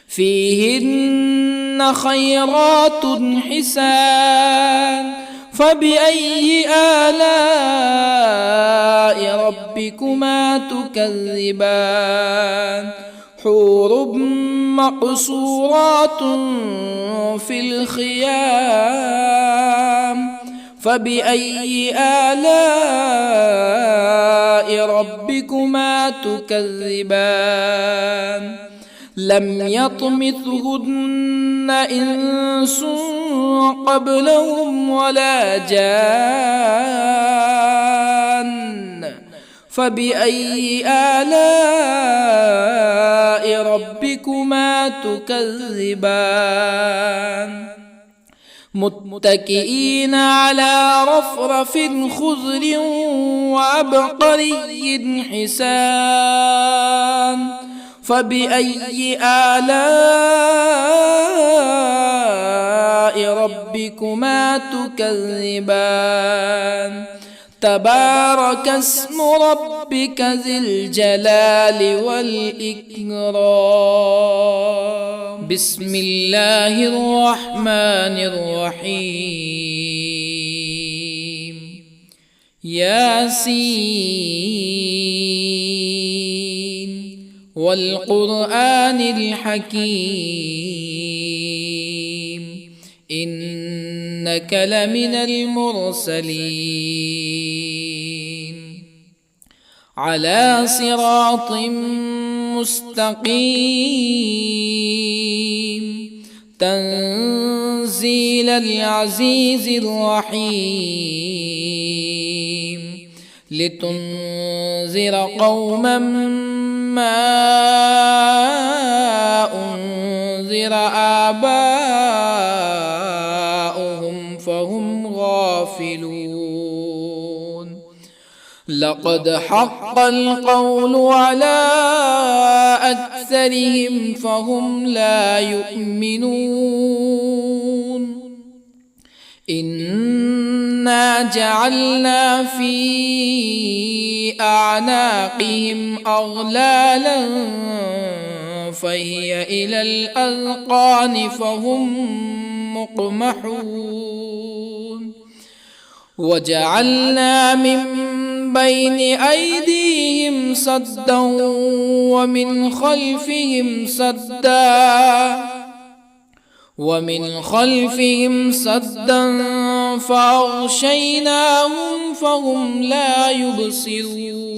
Speaker 1: فيهن خيرات حسان فبأي آلاء ربكما تكذبان حور مقصورات في الخيام فبأي آلاء ربكما تكذبان لم يطمثهن إنس قبلهم ولا جان فبأي آلاء ربكما تكذبان متكئين على رفرف خضر وعبقري حسان فبأي آلاء ربكما تكذبان تبارك اسم ربك ذي الجلال والإكرام بسم الله الرحمن الرحيم ياسين والقرآن الحكيم إنك لمن المرسلين على صراط مستقيم تنزيل العزيز الرحيم لتنذر قوما ما أنذر آباؤهم فهم غافلون لقد حق القول على أكثرهم فهم لا يؤمنون إنا جعلنا في أعناقهم أغلالا فهي إلى الأذقان فهم مقمحون وجعلنا من بين أيديهم سدا ومن خلفهم سدا فأغشيناهم فهم لا يبصرون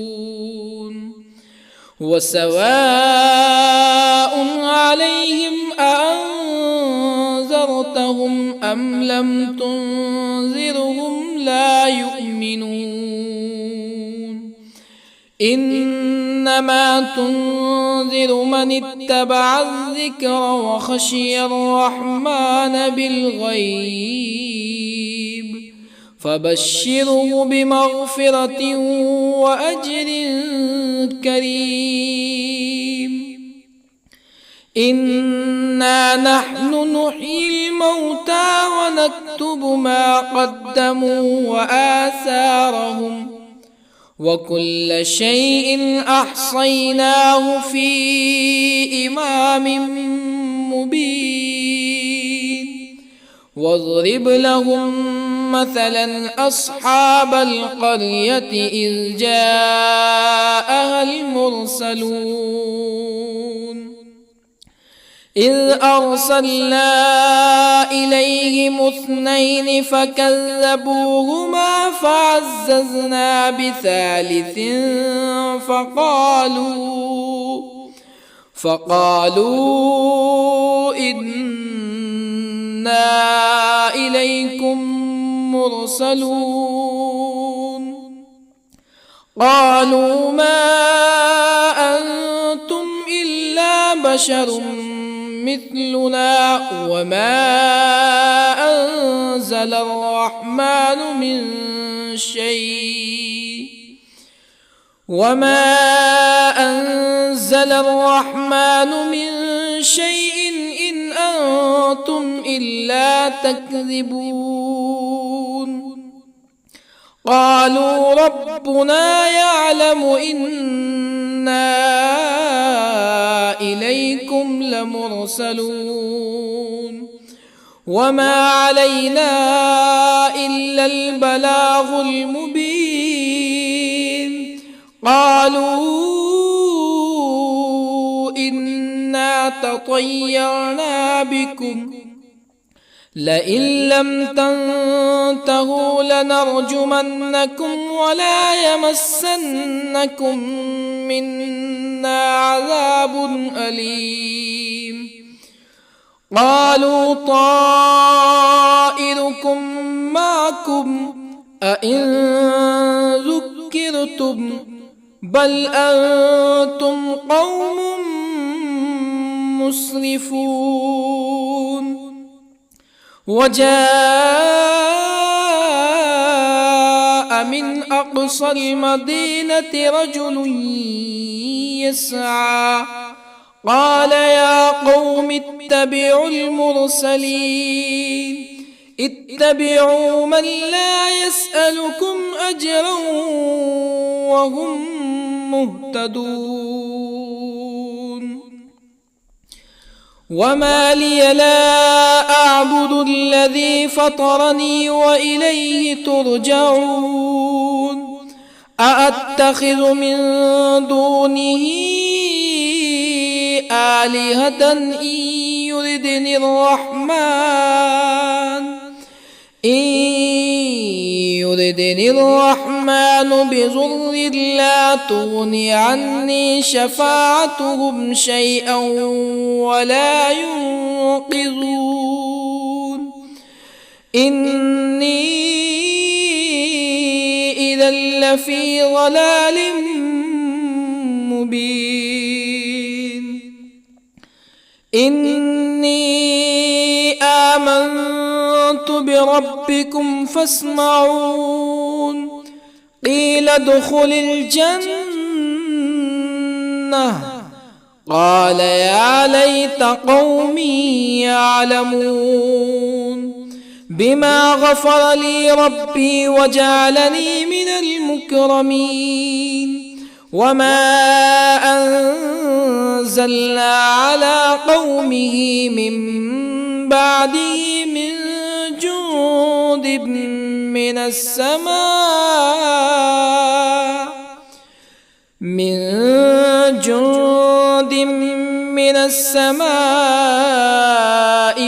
Speaker 1: وسواء عليهم أأنذرتهم أم لم تنذرهم لا يؤمنون إنما تنذر من اتبع الذكر وخشي الرحمن بالغيب فبشره بمغفرة وأجر كريم إنا نحن نحيي الموتى ونكتب ما قدموا وآثارهم وكل شيء أحصيناه في إمام مبين واضرب لهم مثلا أصحاب القرية إذ جاءها المرسلون إذ أرسلنا إليهم اثنين فكذبوهما فعززنا بثالث فقالوا إنا إليكم مرسلون قالوا ما أنتم إلا بشر مثلنا وما أنزل الرحمن من شيء إن أنتم إلا تكذبون قالوا ربنا يعلم إنا إليكم لمرسلون وما علينا إلا البلاغ المبين قالوا إن تطيرنا بكم لئن لم تنتهوا لنرجمنكم ولا يمسنكم منا عذاب أليم قالوا طائركم معكم أئن ذكرتم بل أنتم قوم مسرفون وجاء من أقصى المدينة رجل يسعى قال يا قوم اتبعوا المرسلين اتبعوا من لا يسألكم أجرا وهم مهتدون وما لي لا أعبد الذي فطرني وإليه ترجعون أأتخذ من دونه آلهة إن يردني الرحمن بضر لا تغني عني شفاعتهم شيئا ولا ينقذون إني إذا لفي ضلال مبين إني آمنت بربكم فاسمعون قيل ادخل الجنة قال يا ليت قومي يعلمون بما غفر لي ربي وجعلني من المكرمين وما أنزلنا على قومه من بعده من جند من السماء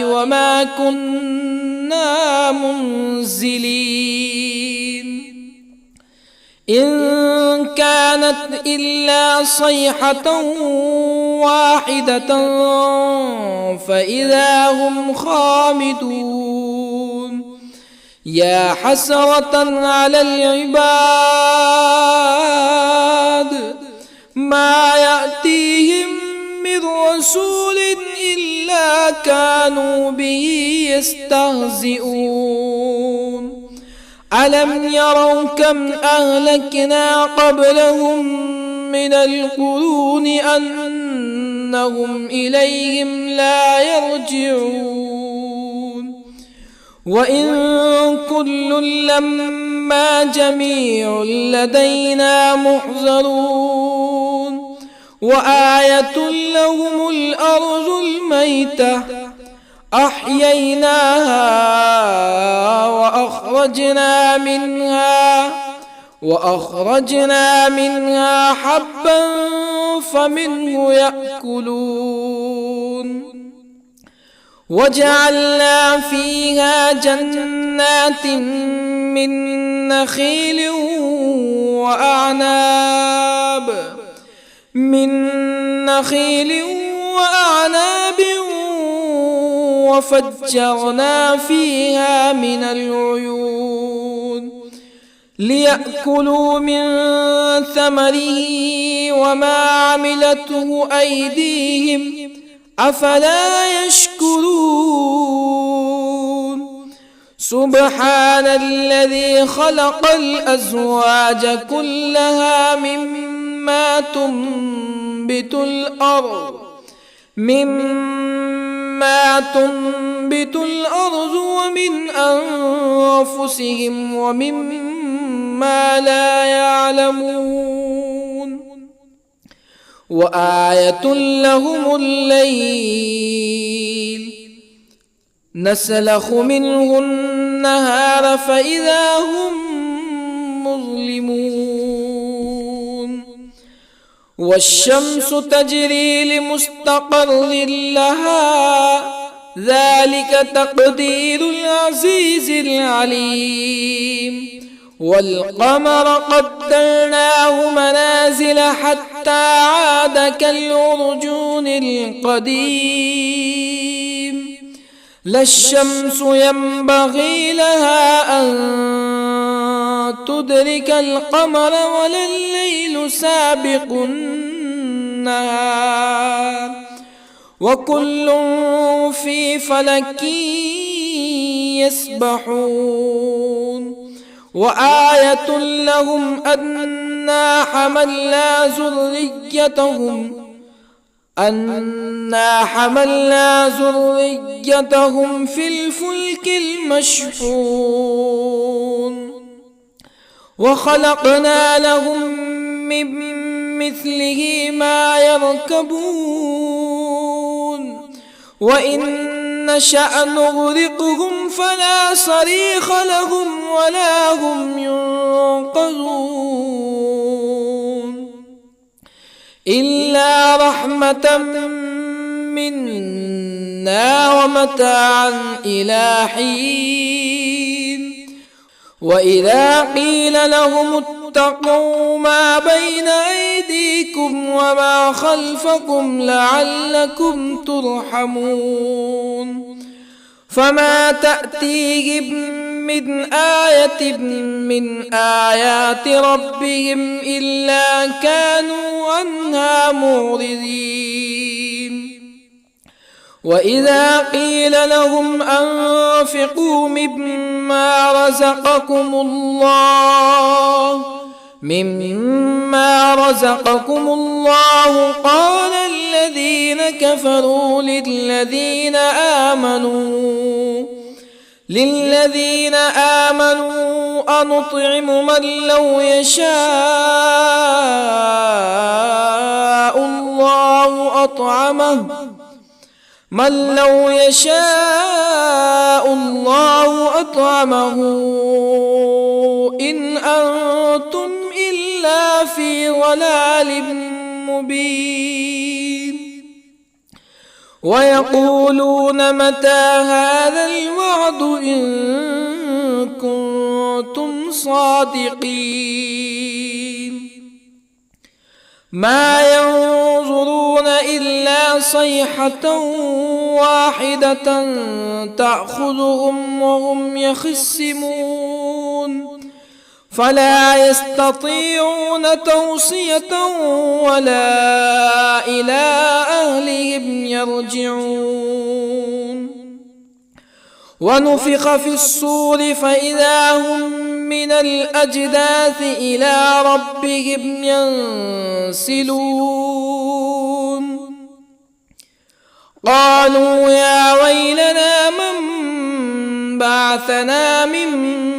Speaker 1: وما كنا منزلين إن كانت إلا صيحة واحدة فإذا هم خامدون يا حسرة على العباد ما يأتيهم من رسول إلا كانوا به يستهزئون ألم يروا كم أهلكنا قبلهم من القرون أنهم إليهم لا يرجعون وإن كل لما جميع لدينا محضرون وآية لهم الأرض الميتة أحييناها وأخرجنا منها حبا فمنه يأكلون وجعلنا فيها جنات من نخيل وأعناب وفجرنا فيها من العيون ليأكلوا من ثمره وما عملته أيديهم أفلا يشكرون سبحان الذي خلق الأزواج كلها مما تنبت الأرض ومن أنفسهم ومما لا يعلمون وآية لهم الليل نسلخ منه النهار فإذا هم مظلمون والشمس تجري لمستقر لها ذلك تقدير العزيز العليم والقمر قدرناه منازل حتى عاد كالعرجون القديم لا الشمس ينبغي لها أن تدرك القمر ولا الليل سابق النهار وكل في فلك يسبحون وآية لهم أنا حملنا ذريتهم في الفلك المشحون وخلقنا لهم من مثله ما يركبون وإن نشأ نغرقهم فلا صريخ لهم ولا هم ينقذون إلا رحمة منا ومتاعا إلى حين وإذا قيل لهم اتقوا ما بين أيديكم وما خلفكم لعلكم ترحمون فما تأتيهم من آية من آيات ربهم إلا كانوا عنها معرضين وإذا قيل لهم أنفقوا مما رزقكم الله قال الذين كفروا للذين آمنوا أنطعم من لو يشاء الله أطعمه إن أنتم إلا في ضلال مبين ويقولون متى هذا الوعد إن كنتم صادقين ما ينظرون إلا صيحة واحدة تأخذهم وهم يخصمون فلا يستطيعون توصية ولا إلى أهلهم يرجعون ونفخ في الصور فإذا هم من الأجداث إلى ربهم ينسلون قالوا يا ويلنا من بعثنا من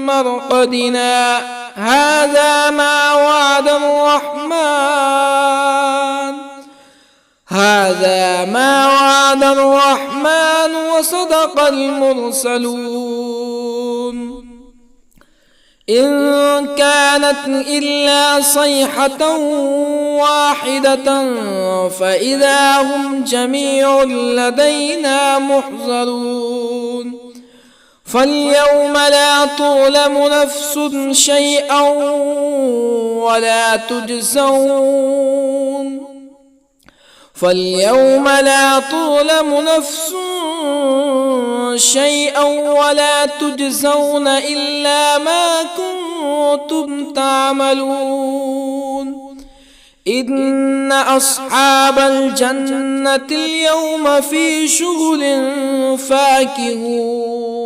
Speaker 1: مرقدنا هذا ما وعد الرحمن وصدق المرسلون إن كانت إلا صيحة واحدة فإذا هم جميع لدينا محضرون فاليوم لا تظلم نفس شيئا ولا تجزون إلا ما كنتم تعملون إن أصحاب الجنة اليوم في شغل فاكهون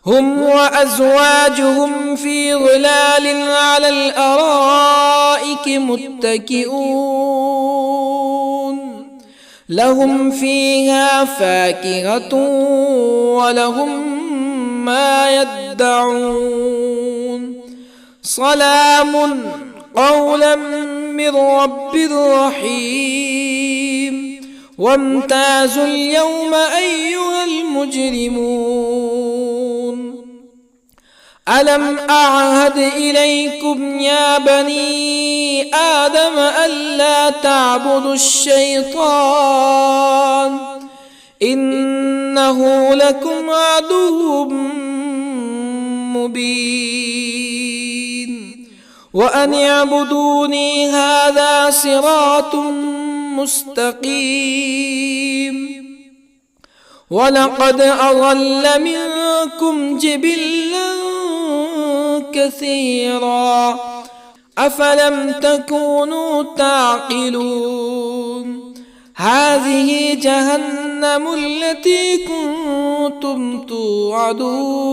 Speaker 1: هم وأزواجهم في ظلال على الأرائك متكئون لهم فيها فاكهة ولهم ما يدعون سلام قولا من رب رحيم وامتازوا اليوم أيها المجرمون ألم أعهد إليكم يا بني آدم ألا تعبدوا الشيطان إنه لكم عدو مبين وأن اعبدوني هذا صراط مستقيم ولقد أضل منكم جبلا كثيرا أفلم تكونوا تعقلون هذه جهنم التي كنتم توعدون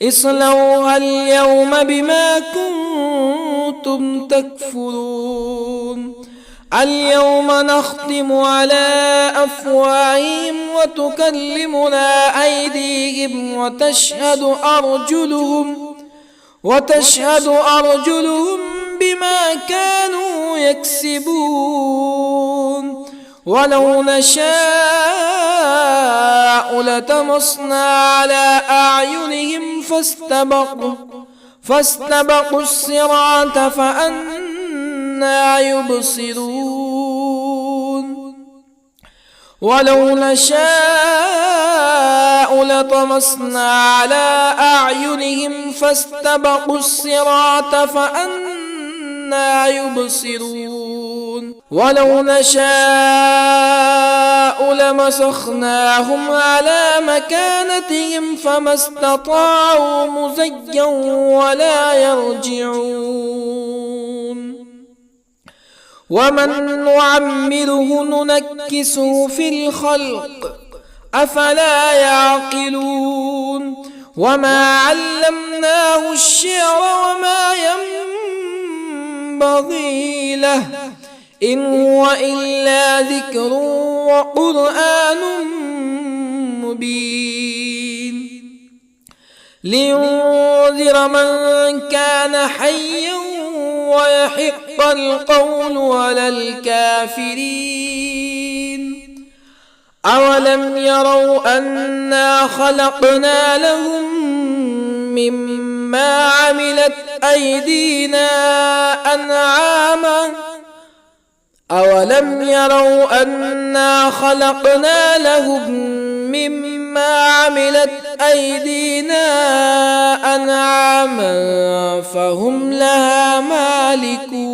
Speaker 1: اصلوها اليوم بما كنتم تكفرون اليوم نختم على أفواههم وتكلمنا أيديهم وتشهد أرجلهم بما كانوا يكسبون ولو نشاء لطمسنا على أعينهم فاستبقوا الصراط فأنى يبصرون ولو نشاء لطمسنا على أعينهم فاستبقوا الصراط فأنى يبصرون ولو نشاء لمسخناهم على مكانتهم فما استطاعوا مزيا ولا يرجعون ومن نعمره ننكسه في الخلق أفلا يعقلون وما علمناه الشعر وما ينبغي له إن هو إلا ذكر وقرآن مبين لينذر من كان حيا ويحق القول على الكافرين أولم يروا أنا خلقنا لهم مما عملت أيدينا أنعاما أولم يروا أنا خلقنا لهم مما عملت أيدينا أنعاما فهم لها مالكون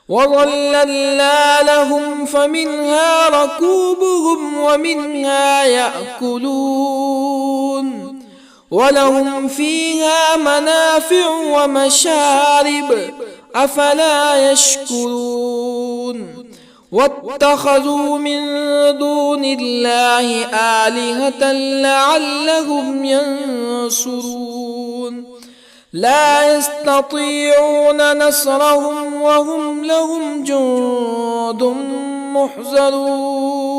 Speaker 1: وظللنا لهم فمنها ركوبهم ومنها يأكلون ولهم فيها منافع ومشارب أفلا يشكرون واتخذوا من دون الله آلهة لعلهم ينصرون لا يستطيعون نصرهم وهم لهم جند محضرون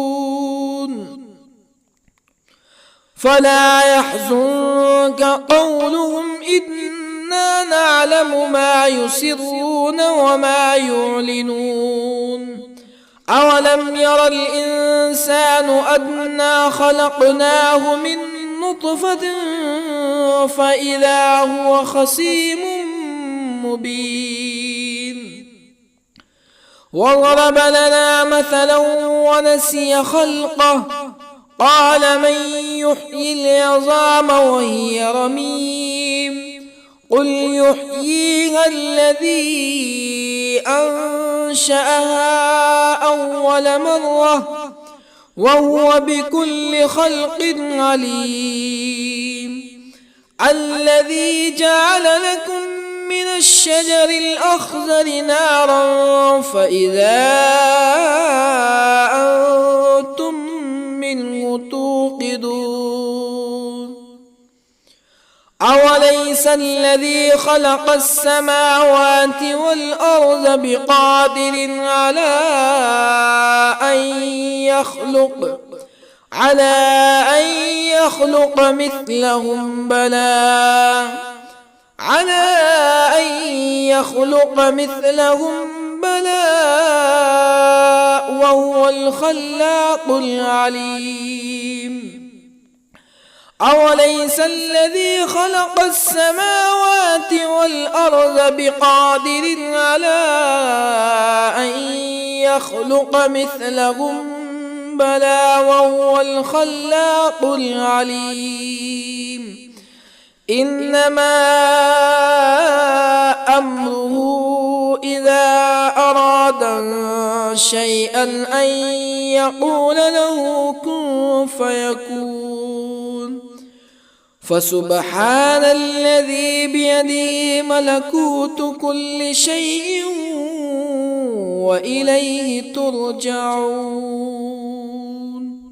Speaker 1: فلا يحزنك قولهم إنا نعلم ما يسرون وما يعلنون أولم ير الإنسان أنا خلقناه من نطفة فإذا هو خصيم مبين وضرب لنا مثلا ونسي خلقه قال من يحيي العظام وهي رميم قل يحييها الذي أنشأها أول مرة وهو بكل خلق عليم الذي جعل لكم من الشجر الأخضر نارا فإذا أنتم منه توقدون أوليس الذي خلق السماوات والأرض بقادر على أن يخلق مثلهم بلى وهو الخلاق العليم أوليس الذي خلق السماوات والأرض بقادر على أن يخلق مثلهم بلى وهو الخلاق العليم إنما أمره إذا أراد شيئا أن يقول له كن فيكون فسبحان الذي بيده ملكوت كل شيء وإليه ترجعون